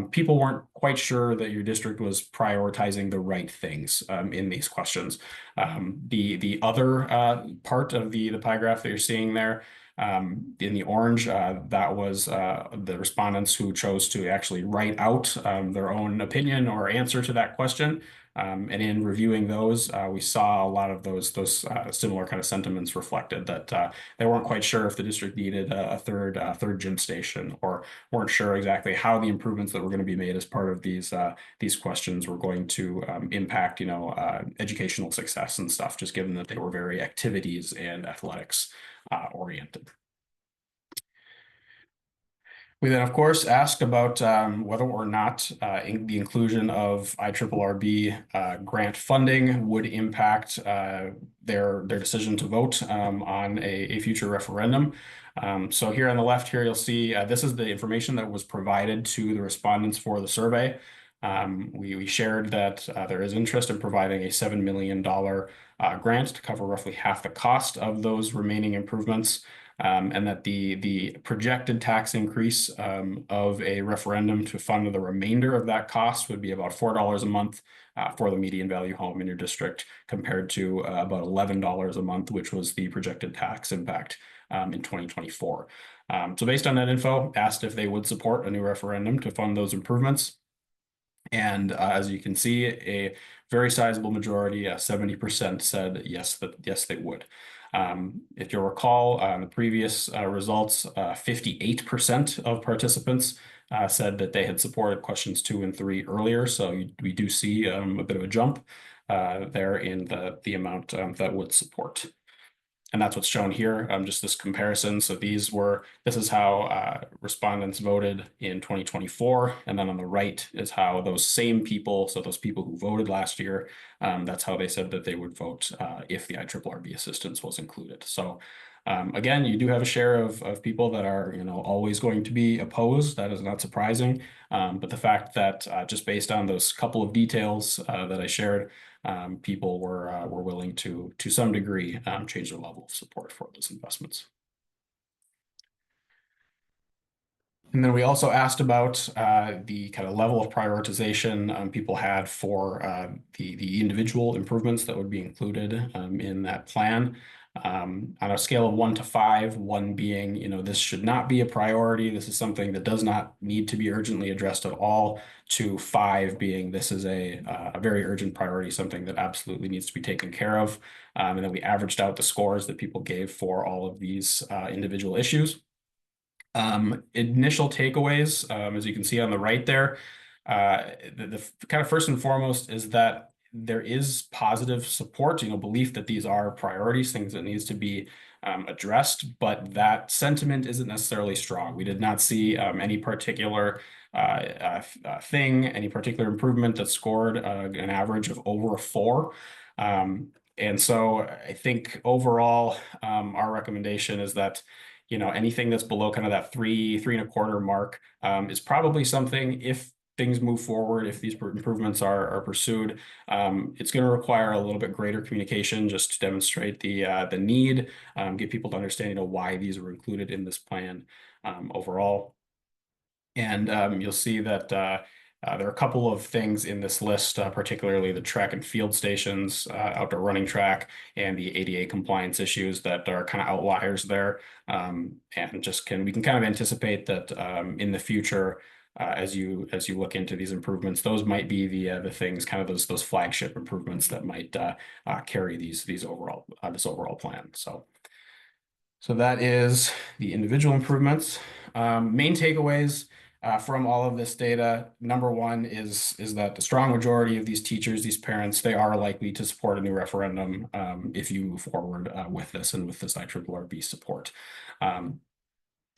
people weren't quite sure that your district was prioritizing the right things in these questions. The other part of the pie graph that you're seeing there in the orange, that was the respondents who chose to actually write out their own opinion or answer to that question. And in reviewing those, we saw a lot of those similar kind of sentiments reflected, that they weren't quite sure if the district needed a third gym station, or weren't sure exactly how the improvements that were going to be made as part of these questions were going to impact, educational success and stuff, just given that they were very activities and athletics oriented. We then, of course, asked about whether or not the inclusion of IRRB grant funding would impact their decision to vote on a future referendum. So here on the left here, you'll see this is the information that was provided to the respondents for the survey. We shared that there is interest in providing a $7 million grant to cover roughly half the cost of those remaining improvements. And that the projected tax increase of a referendum to fund the remainder of that cost would be about $4 a month for the median value home in your district, compared to about $11 a month, which was the projected tax impact in 2024. So based on that info, asked if they would support a new referendum to fund those improvements. And as you can see, a very sizable majority, 70%, said yes, yes, they would. If you'll recall, the previous results, 58% of participants said that they had supported questions 2 and 3 earlier. So we do see a bit of a jump there in the amount that would support. And that's what's shown here, just this comparison. So this is how respondents voted in 2024. And then on the right is how those same people, so those people who voted last year, that's how they said that they would vote if the IRRB assistance was included. So again, you do have a share of people that are always going to be opposed. That is not surprising. But the fact that just based on those couple of details that I shared, people were willing to some degree change their level of support for those investments. And then we also asked about the kind of level of prioritization people had for the individual improvements that would be included in that plan. On a scale of 1 to 5, 1 being, this should not be a priority. This is something that does not need to be urgently addressed at all, to 5 being this is a very urgent priority, something that absolutely needs to be taken care of. And then we averaged out the scores that people gave for all of these individual issues. Initial takeaways, as you can see on the right there, the kind of first and foremost is that there is positive support, belief that these are priorities, things that needs to be addressed, but that sentiment isn't necessarily strong. We did not see any particular thing, any particular improvement that scored an average of over a 4. And so I think overall, our recommendation is that anything that's below kind of that 3.25 mark is probably something, if things move forward, if these improvements are pursued, it's going to require a little bit greater communication just to demonstrate the need, get people to understand why these were included in this plan overall. And you'll see that there are a couple of things in this list, particularly the track and field stations, outdoor running track, and the ADA compliance issues that are kind of outliers there. And we can kind of anticipate that in the future, as you look into these improvements, those might be the things, kind of those flagship improvements that might carry this overall plan. So that is the individual improvements. Main takeaways from all of this data, number 1 is that the strong majority of these teachers, these parents, they are likely to support a new referendum if you move forward with this and with this IRRB support.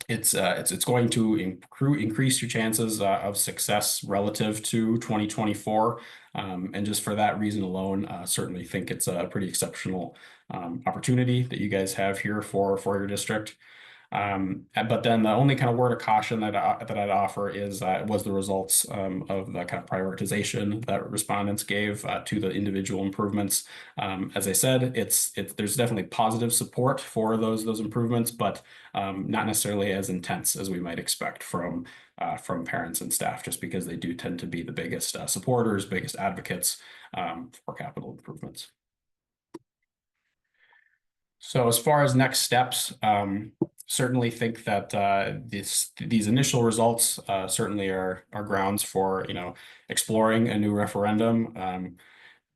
it's going to increase your chances of success relative to 2024. And just for that reason alone, certainly think it's a pretty exceptional opportunity that you guys have here for your district. But then the only kind of word of caution that I'd offer is was the results of the kind of prioritization that respondents gave to the individual improvements. As I said, there's definitely positive support for those improvements, but not necessarily as intense as we might expect from parents and staff, just because they do tend to be the biggest supporters, biggest advocates for capital improvements. So as far as next steps, certainly think that these initial results certainly are grounds for exploring a new referendum.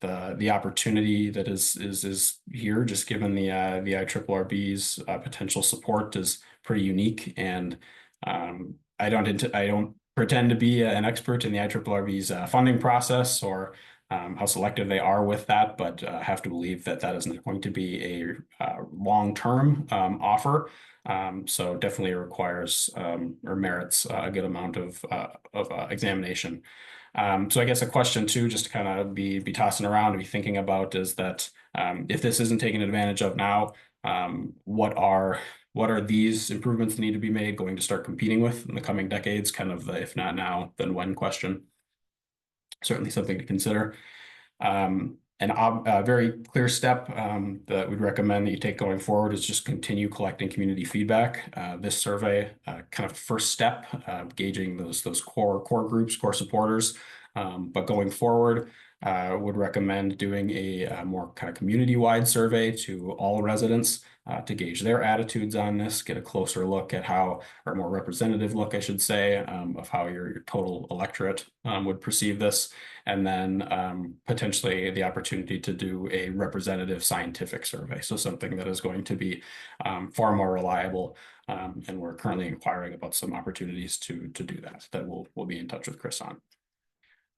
The opportunity that is here, just given the IRRB's potential support, is pretty unique, and I don't pretend to be an expert in the IRRB's funding process or how selective they are with that, but have to believe that that isn't going to be a long-term offer. So definitely requires or merits a good amount of examination. So I guess a question too, just to kind of be tossing around, to be thinking about, is that if this isn't taken advantage of now, what are these improvements that need to be made going to start competing with in the coming decades? Kind of the if not now, then when question. Certainly something to consider. A very clear step that we'd recommend that you take going forward is just continue collecting community feedback. This survey, kind of first step, gauging those core groups, core supporters. But going forward, would recommend doing a more kind of community-wide survey to all residents to gauge their attitudes on this, get a closer look at how, or a more representative look, I should say, of how your total electorate would perceive this, and then potentially the opportunity to do a representative scientific survey. So something that is going to be far more reliable, and we're currently inquiring about some opportunities to do that we'll be in touch with Chris on.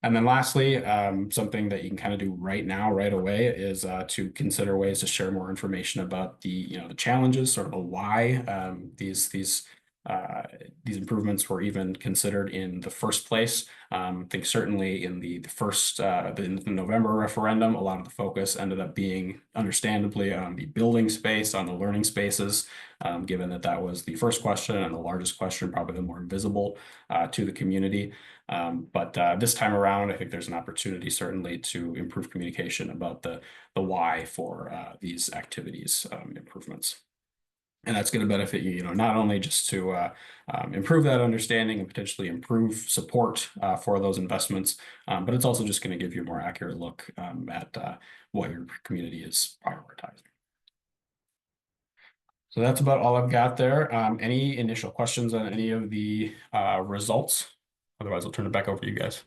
And then lastly, something that you can kind of do right now, right away, is to consider ways to share more information about the challenges, sort of why these improvements were even considered in the first place. I think certainly in the November referendum, a lot of the focus ended up being understandably on the building space, on the learning spaces, given that was the first question and the largest question, probably the more visible to the community. But this time around, I think there's an opportunity certainly to improve communication about the why for these activities improvements. And that's going to benefit you, not only just to improve that understanding and potentially improve support for those investments, but it's also just going to give you a more accurate look at what your community is prioritizing. So that's about all I've got there. Any initial questions on any of the results? Otherwise, I'll turn it back over to you guys.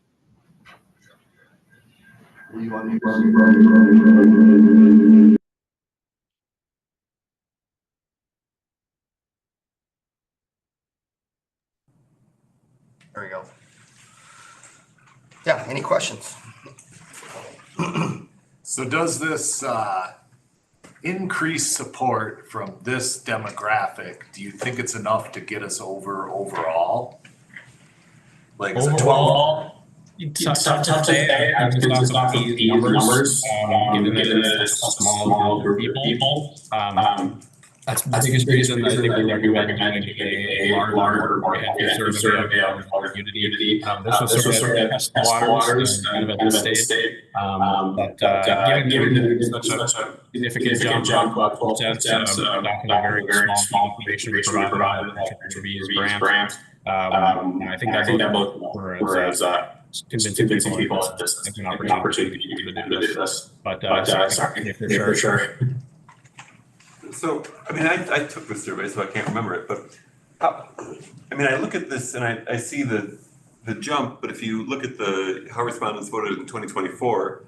There we go. Yeah, any questions? So does this increased support from this demographic, do you think it's enough to get us over overall? Like is it 12? Tough to say. Just off of these numbers, given that it's a small group of people. That's the biggest reason I think we recommend a larger survey of our community. This was sort of test waters kind of at this stage. But given that it's such a significant jump, about 12%, not very small information we provided to these grants. I think that both were as convincing people that this is an opportunity to do this. But sorry, for sure. So, I mean, I took the survey, so I can't remember it, but I look at this and I see the jump, but if you look at how respondents voted in 2024,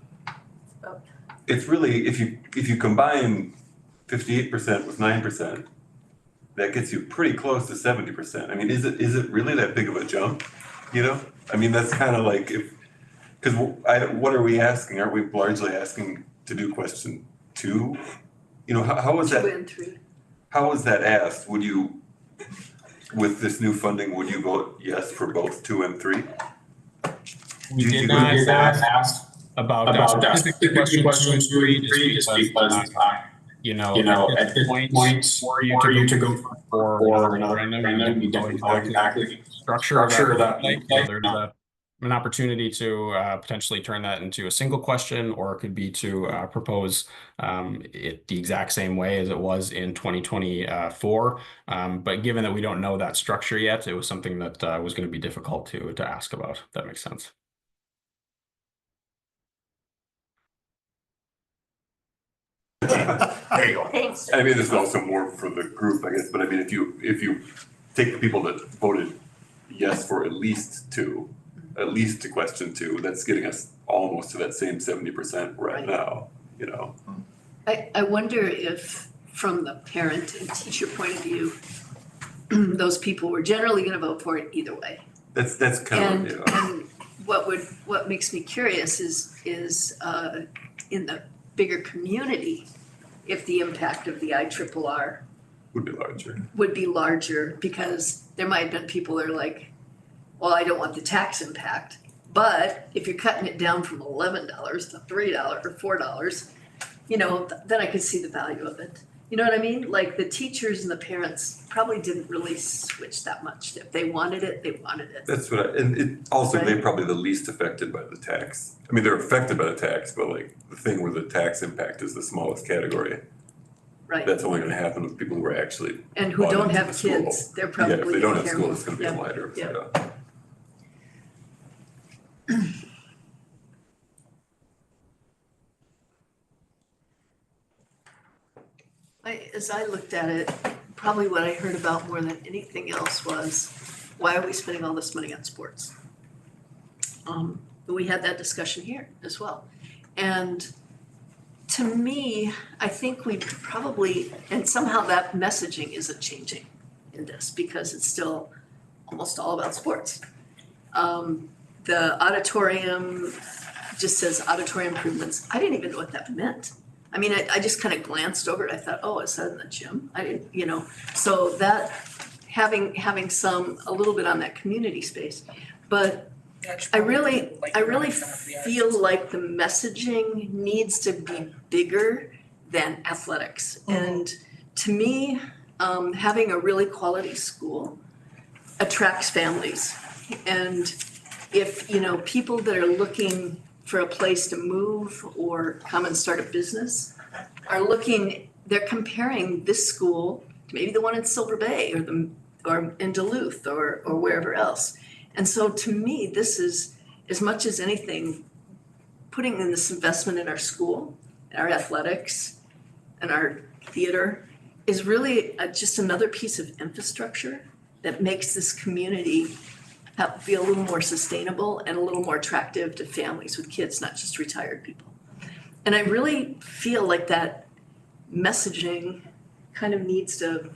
it's really, if you combine 58% with 9%, that gets you pretty close to 70%. I mean, is it really that big of a jump? I mean, that's kind of like because what are we asking? Aren't we largely asking to do question 2? How was that? 2 and 3. How was that asked? Would you with this new funding, would you vote yes for both 2 and 3? We did not ask about specific question 2 and 3 just because, you know, at this point, for you to go for a referendum, you don't know exactly the structure of that. Like, so there's an opportunity to potentially turn that into a single question, or it could be to propose it the exact same way as it was in 2024. But given that we don't know that structure yet, it was something that was going to be difficult to ask about. If that makes sense. There you go. Thanks. I mean, this is also more for the group, I guess, but I mean, if you take the people that voted yes for at least to question 2, that's getting us almost to that same 70% right now, you know? I wonder if, from the parent and teacher point of view, those people were generally gonna vote for it either way. That's kind of, And what makes me curious is in the bigger community, if the impact of the IRRR would be larger. Because there might have been people that are like, well, I don't want the tax impact, but if you're cutting it down from $11 to $3 or $4, you know, then I could see the value of it. You know what I mean? Like the teachers and the parents probably didn't really switch that much. If they wanted it, they wanted it. That's what and it also, Right. they're probably the least affected by the tax. I mean, they're affected by the tax, but like the thing where the tax impact is the smallest category. Right. That's only gonna happen with people who are actually. And who bought don't into have the school. kids, they're probably. Yeah, if they don't have they're school, more- it's gonna be yeah, lighter, yeah. yeah. As I looked at it, probably what I heard about more than anything else was, why are we spending all this money on sports? We had that discussion here as well. And to me, I think we probably, and somehow that messaging isn't changing in this because it's still almost all about sports. The auditorium just says auditorium improvements. I didn't even know what that meant. I mean, I just kind of glanced over it. I thought, oh, is that in the gym? I didn't, you know, so that having a little bit on that community space. But I really feel like the messaging needs to be bigger than athletics. And to me, having a really quality school attracts families. And if, you know, people that are looking for a place to move or come and start a business are they're comparing this school to maybe the one in Silver Bay or in Duluth or wherever else. And so to me, this is, as much as anything, putting in this investment in our school, our athletics, and our theater is really just another piece of infrastructure that makes this community feel a little more sustainable and a little more attractive to families with kids, not just retired people. And I really feel like that messaging kind of needs to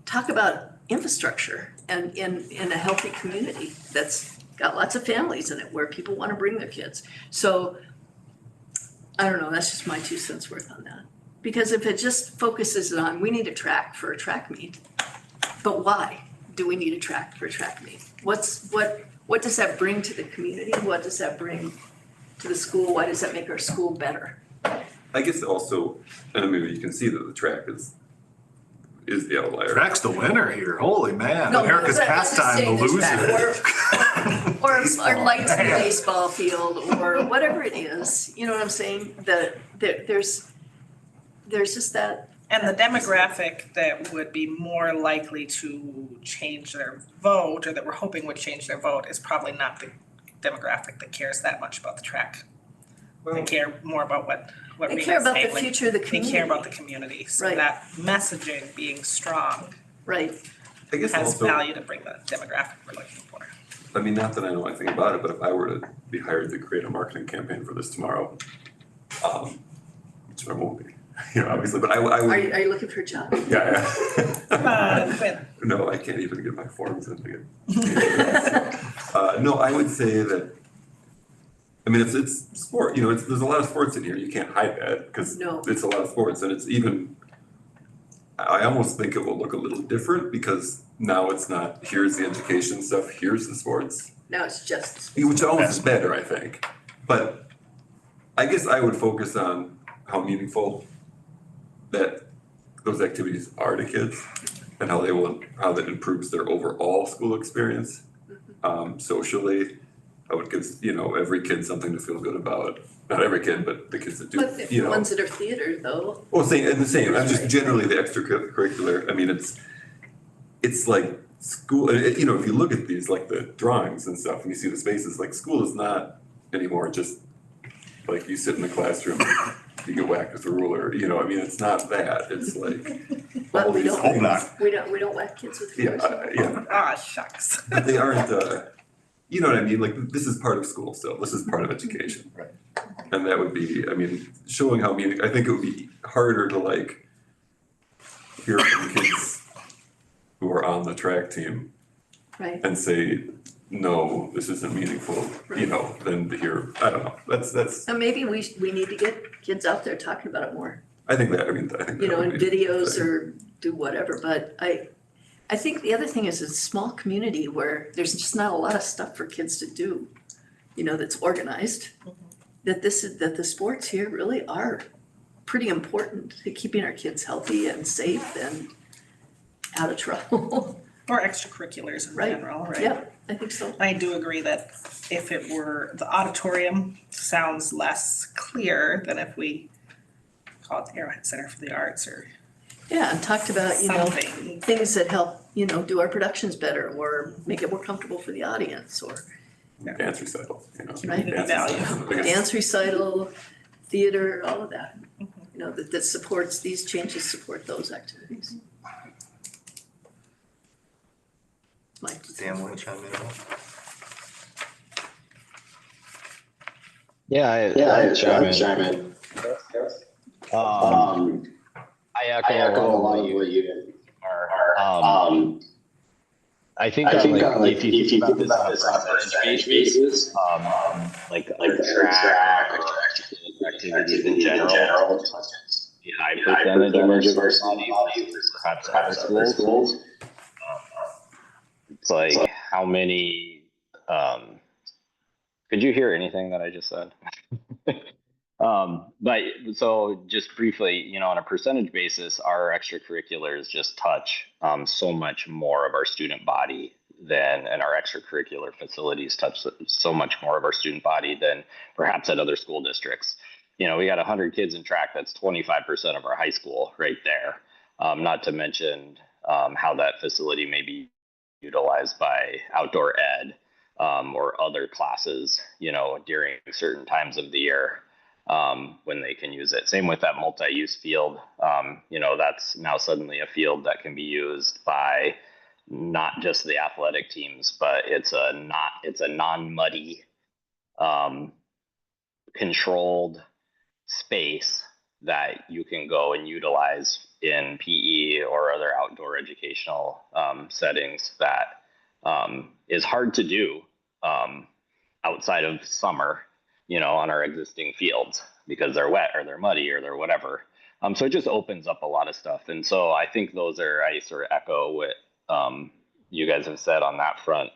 talk about infrastructure and in a healthy community that's got lots of families in it where people want to bring their kids. So I don't know, that's just my 2 cents worth on that. Because if it just focuses on, we need a track for a track meet, but why do we need a track for a track meet? What does that bring to the community? What does that bring to the school? Why does that make our school better? I guess also, and maybe you can see that the track is the outlier. Track's the winner here. Holy man. No, America's but I'm just pastime, the saying there's loser. Or lights in the baseball field or whatever it is, you know what I'm saying? There's just that. And the demographic that would be more likely to change their vote, or that we're hoping would change their vote, is probably not the demographic that cares that much about the track. They care more about what They Rita's care about the saying, like, future of the they community. care about the community, so Right. that messaging being strong Right. I guess has also, value to bring the demographic we're looking for. I mean, not that I know anything about it, but if I were to be hired to create a marketing campaign for this tomorrow, which I won't be, you know, obviously, but I would. Are you looking for a job? Yeah. Come on, quit. No, I can't even get my forms in to get. No, I would say that, I mean, it's sport, you know, there's a lot of sports in here, you can't hide that, because No. it's a lot of sports, and it's even, I almost think it will look a little different because now it's not, here's the education stuff, here's the sports. Now it's just. Which almost is better, I think. But I guess I would focus on how meaningful that those activities are to kids and how that improves their overall school experience. Socially, I would give, every kid something to feel good about. Not every kid, but the kids that do, But the ones that are theater though. Well, I'm just generally the extracurricular, I mean, it's like school, if you look at these, like the drawings and stuff, and you see the spaces, like school is not anymore just like you sit in the classroom, you get whacked with a ruler, I mean, it's not that, it's like But all we these don't, things. we don't whack kids with Yeah, rulers. yeah, Ah, shucks. but they aren't, you know what I mean, like this is part of school still, this is part of education. Right. And that would be, I mean, showing how I think it would be harder to like hear from kids who are on the track team Right. and say, no, this isn't meaningful, than to hear, I don't know, that's, And maybe we need to get kids out there talking about it more, I think that in would be videos fair. or do whatever, but I think the other thing is it's a small community where there's just not a lot of stuff for kids to do, that's organized. That the sports here really are pretty important to keeping our kids healthy and safe and out of trouble. Or extracurriculars in Right. general, right? Yep, I think so. I do agree that if it were, the auditorium sounds less clear than if we call it the Arrowhead Center for the Arts or Yeah, and talked about, something. things that help, do our productions better or make it more comfortable for the audience or Dance recital, Right. dance Value. recital, the biggest- dance recital, theater, all of that. That supports, these changes support those activities. Mike. Does Dan want to chime in at all? Yeah, chime in. I echo a lot of what you are. I think if you think about this on a percentage basis, like track or activities in general, the high percentage of our students, perhaps other schools. It's like how many, could you hear anything that I just said? But so just briefly, on a percentage basis, our extracurriculars just touch so much more of our student body and our extracurricular facilities touch so much more of our student body than perhaps at other school districts. We got 100 kids in track, that's 25% of our high school right there. Not to mention how that facility may be utilized by outdoor ed or other classes, during certain times of the year. When they can use it. Same with that multi-use field. That's now suddenly a field that can be used by not just the athletic teams, but it's a non-muddy, controlled space that you can go and utilize in PE or other outdoor educational settings that is hard to do outside of summer, on our existing fields because they're wet or they're muddy or they're whatever. So it just opens up a lot of stuff. And so I think I sort of echo what you guys have said on that front,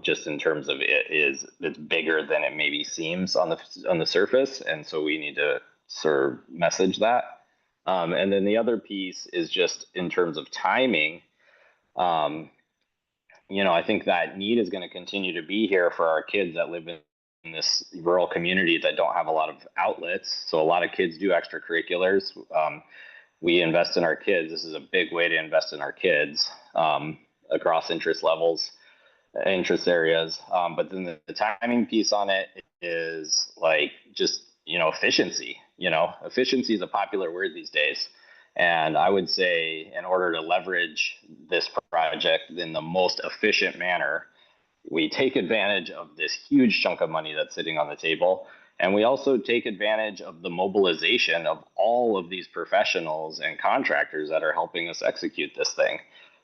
just in terms of it's bigger than it maybe seems on the surface. And so we need to sort of message that. And then the other piece is just in terms of timing. I think that need is going to continue to be here for our kids that live in this rural community that don't have a lot of outlets. So a lot of kids do extracurriculars. We invest in our kids. This is a big way to invest in our kids across interest levels, interest areas. But then the timing piece on it is like just, efficiency. Efficiency is a popular word these days. And I would say in order to leverage this project in the most efficient manner, we take advantage of this huge chunk of money that's sitting on the table. And we also take advantage of the mobilization of all of these professionals and contractors that are helping us execute this thing.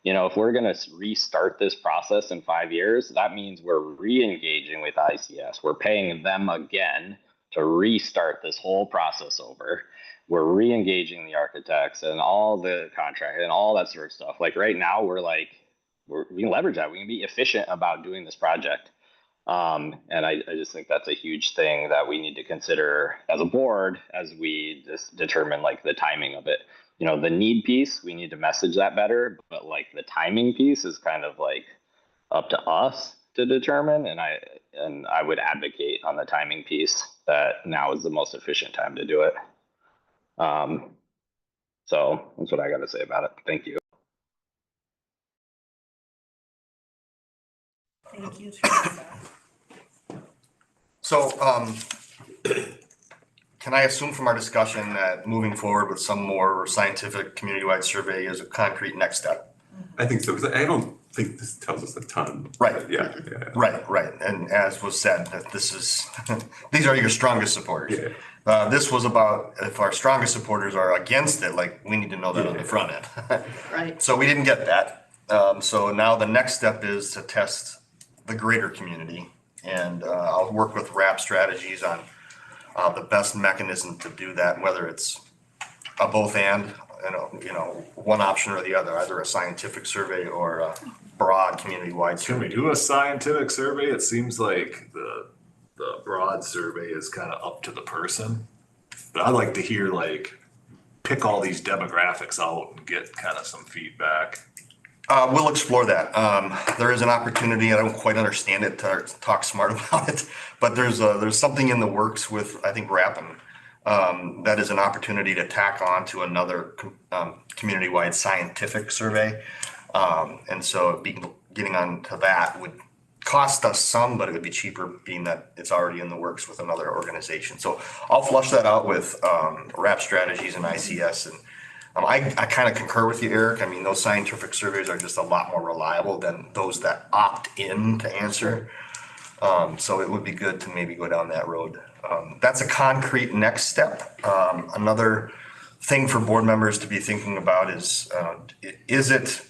If we're going to restart this process in 5 years, that means we're re-engaging with ICS. We're paying them again to restart this whole process over. We're re-engaging the architects and all the contract and all that sort of stuff. Like right now, we can leverage that. We can be efficient about doing this project. And I just think that's a huge thing that we need to consider as a board as we just determine like the timing of it. You know, the need piece, we need to message that better, but like the timing piece is kind of like up to us to determine. And I would advocate on the timing piece that now is the most efficient time to do it. So that's what I got to say about it. Thank you. Thank you, Teresa. So, can I assume from our discussion that moving forward with some more scientific community-wide survey is a concrete next step? I think so, because I don't think this tells us a ton. Right. Yeah. Right. And as was said, that this is, these are your strongest supporters. Yeah. This was about if our strongest supporters are against it, like we need to know that on the front end. Right. So we didn't get that. So now the next step is to test the greater community. And I'll work with RAP strategies on the best mechanism to do that, whether it's a both and, one option or the other, either a scientific survey or a broad community-wide Can survey. we do a scientific survey? It seems like the broad survey is kind of up to the person. But I'd like to hear pick all these demographics out and get kind of some feedback. We'll explore that. There is an opportunity, I don't quite understand it to talk smart about it, but there's something in the works with, I think, Rappin. That is an opportunity to tack on to another community-wide scientific survey. And so getting onto that would cost us some, but it would be cheaper being that it's already in the works with another organization. So I'll flush that out with RAP strategies and ICS. And I kind of concur with you, Eric. I mean, those scientific surveys are just a lot more reliable than those that opt in to answer. So it would be good to maybe go down that road. That's a concrete next step. Another thing for board members to be thinking about is it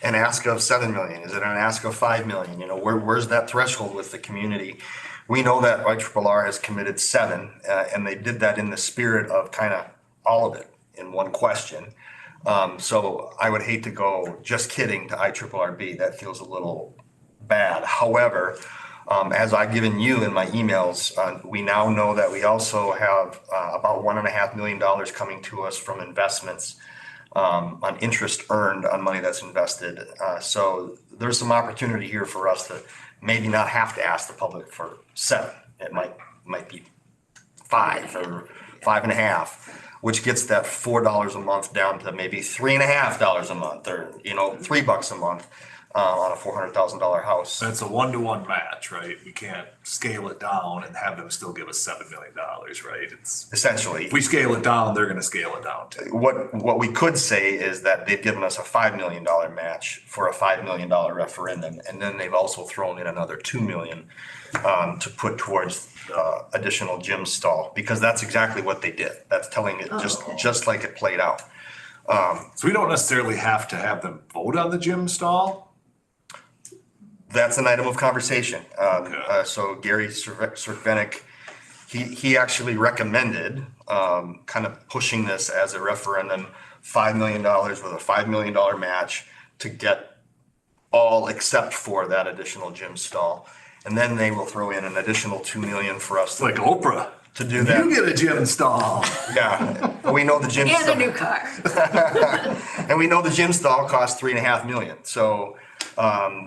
an ask of 7 million? Is it an ask of 5 million? Where's that threshold with the community? We know that IRRR has committed 7, and they did that in the spirit of kind of all of it in one question. So I would hate to go just kidding to IRRB. That feels a little bad. However, as I've given you in my emails, we now know that we also have about $1.5 million coming to us from investments on interest earned on money that's invested. So there's some opportunity here for us to maybe not have to ask the public for 7. It might be 5 or 5.5, which gets that $4 a month down to maybe $3.50 a month, or $3 a month on a $400,000 house. That's a 1-to-1 match, right? We can't scale it down and have them still give us $7 million, right? It's essentially, if we scale it down, they're going to scale it down too. What we could say is that they've given us a $5 million match for a $5 million referendum, and then they've also thrown in another $2 million to put towards additional gym stall, because that's exactly what they did. That's telling it just like it played out. So we don't necessarily have to have them vote on the gym stall. That's an item of conversation. So Gary Cervenik, he actually recommended kind of pushing this as a referendum, $5 million with a $5 million match to get all except for that additional gym stall. And then they will throw in an additional $2 million for us. Like Oprah. To do that. You get a gym stall. Yeah, we know the gym And stall. a new car. And we know the gym stall costs $3.5 million. So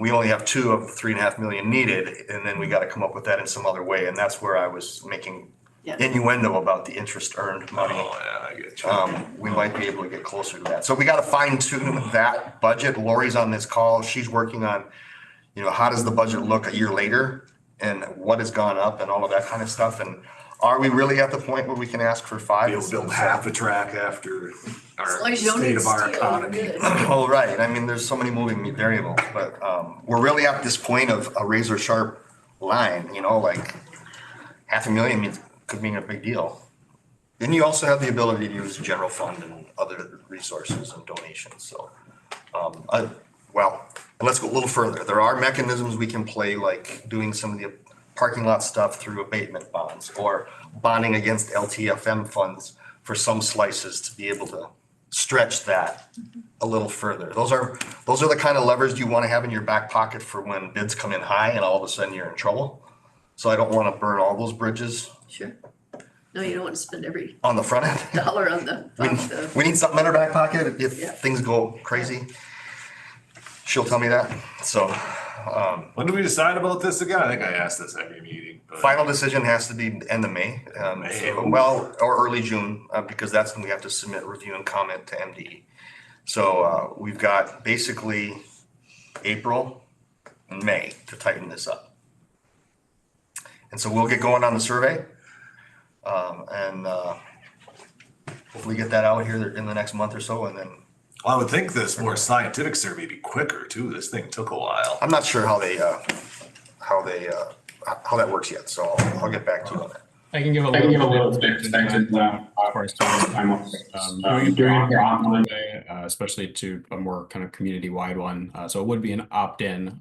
we only have 2 of $3.5 million needed, and then we got to come up with that in some other way. And that's where I was making innuendo about the interest earned money. Oh yeah, I get you. We might be able to get closer to that. So we got to fine tune that budget. Lori's on this call. She's working on, how does the budget look a year later, and what has gone up, and all of that kind of stuff. And are we really at the point where we can ask for 5? Be able to build half a track after our long as you don't state need of our steel, economy. you're good. Oh, right. I mean, there's so many moving variables, but we're really at this point of a razor sharp line, like $500,000 could mean a big deal. Then you also have the ability to use general fund and other resources and donations. So, let's go a little further. There are mechanisms we can play, like doing some of the parking lot stuff through abatement bonds or bonding against LTFM funds for some slices to be able to stretch that a little further. Those are the kind of levers you want to have in your back pocket for when bids come in high and all of a sudden you're in trouble. So I don't want to burn all those bridges Sure. No, you don't want to spend every on the front end. dollar on the. We need something in our back pocket if Yeah. things go crazy. She'll tell me that. So, When do we decide about this again? I think I asked this every meeting, but. final decision has to be end of May. Well, or early June, because that's when we have to submit review and comment to MDE. So, we've got basically April and May to tighten this up. And so we'll get going on the survey. And hopefully get that out here in the next month or so, and then. Well, I would think this more scientific survey would be quicker too. This thing took a while. I'm not sure how that works yet, so I'll get back to you on that. I can give a little perspective as far as time doing it online, especially to a more kind of community-wide one. So it would be an opt-in,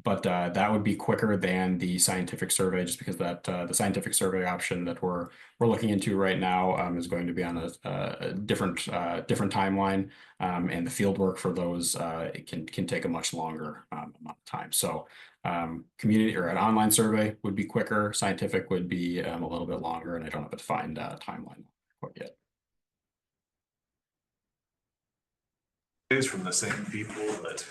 but that would be quicker than the scientific survey, just because that the scientific survey option that we're looking into right now is going to be on a different timeline, and the field work for those it can take a much longer amount of time. So community or an online survey would be quicker. Scientific would be a little bit longer, and I don't have a defined timeline quite yet. It's from the same people that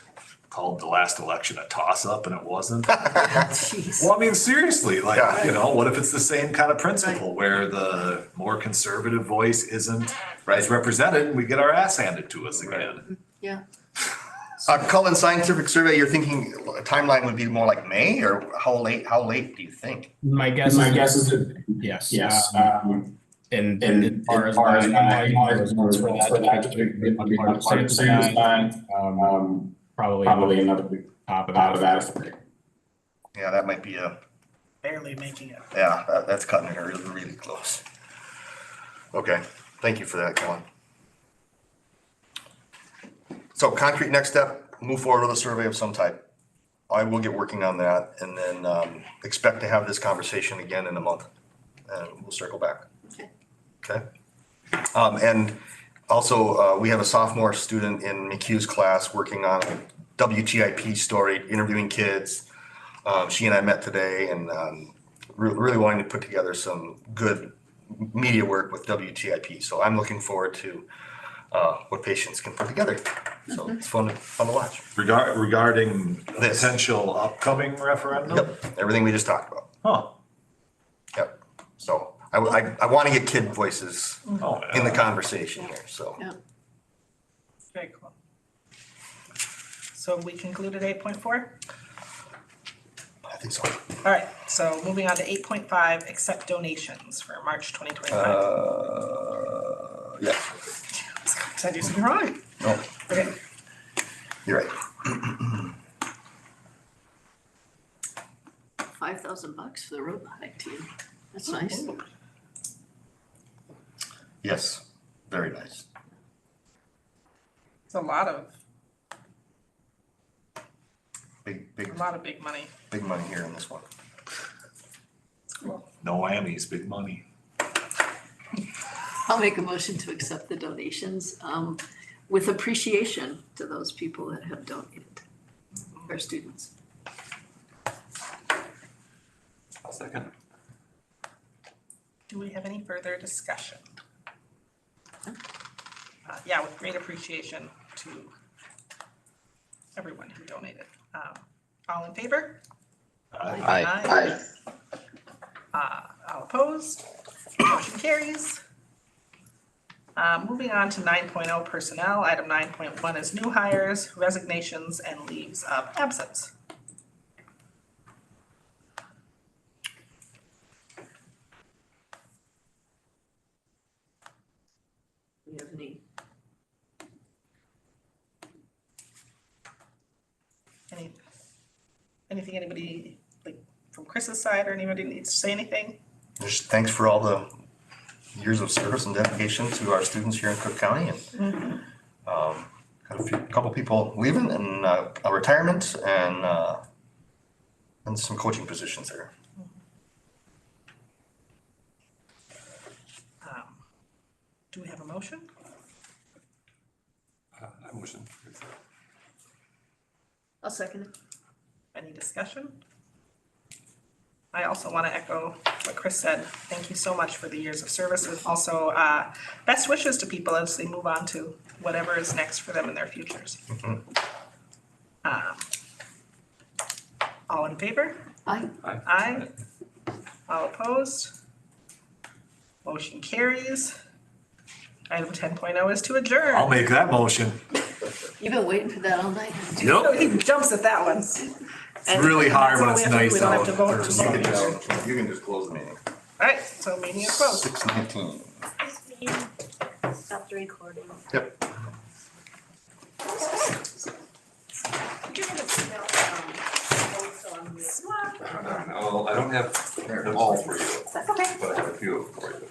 called the last election a toss-up and it wasn't. Jeez. Well, I mean, seriously, like, Yeah. you know, what if it's the same kind of principle where the more conservative voice isn't as represented and we get our ass handed to us again? Yeah. Cullen, scientific survey, you're thinking a timeline would be more like May, or how late do you think? My guess is that, yes. And as far as probably another top of that. Yeah, that might be Barely making it. yeah, that's cutting it really, really close. Okay, thank you for that, Cullen. So concrete next step, move forward with a survey of some type. I will get working on that and then expect to have this conversation again in a month. And we'll circle back. Okay. And also, we have a sophomore student in McHugh's class working on a WTIP story, interviewing kids. She and I met today and really wanting to put together some good media work with WTIP. So I'm looking forward to what patients can put together. So it's fun to watch. Regarding This. potential upcoming referendum? Yep, everything we just talked about. Huh. Yep. So I want to get kid voices Oh, in the conversation here, so. Yeah. Very cool. So we concluded 8.4? I think so. All right, so moving on to 8.5, accept donations for March 2025. Yeah, Did I do something wrong? no, Okay. you're right. $5,000 for the robotic team. That's nice. Yes, very nice. It's a lot of Big money. big money here in this one. Cool. No whammies, big money. I'll make a motion to accept the donations with appreciation to those people that have donated, our students. I'll second. Do we have any further discussion? Yeah, with great appreciation to everyone who donated. All in favor? Aye. All opposed? Motion carries. Moving on to 9.0 personnel, item 9.1 is new hires, resignations, and leaves of absence. Do you have anything anybody, like, from Chris's side, or anybody needs to say anything? Just thanks for all the years of service and dedication to our students here in Cook County, and got a couple people leaving and a retirement, and and some coaching positions there. Do we have a motion? I motion. I'll second it. Any discussion? I also want to echo what Chris said. Thank you so much for the years of service, and also best wishes to people as they move on to whatever is next for them in their futures. All in favor? Aye. Aye. All opposed? Motion carries. Item 10.0 is to adjourn. I'll make that motion. You've been waiting for that all night. Yep. He jumps at that one. It's really hard when it's nice We don't have to out. vote. You can just close the meeting. Alright, so meeting is closed. 6:19. Stop the recording. Yep. I don't have them all for you, That's okay. but I have a few for you.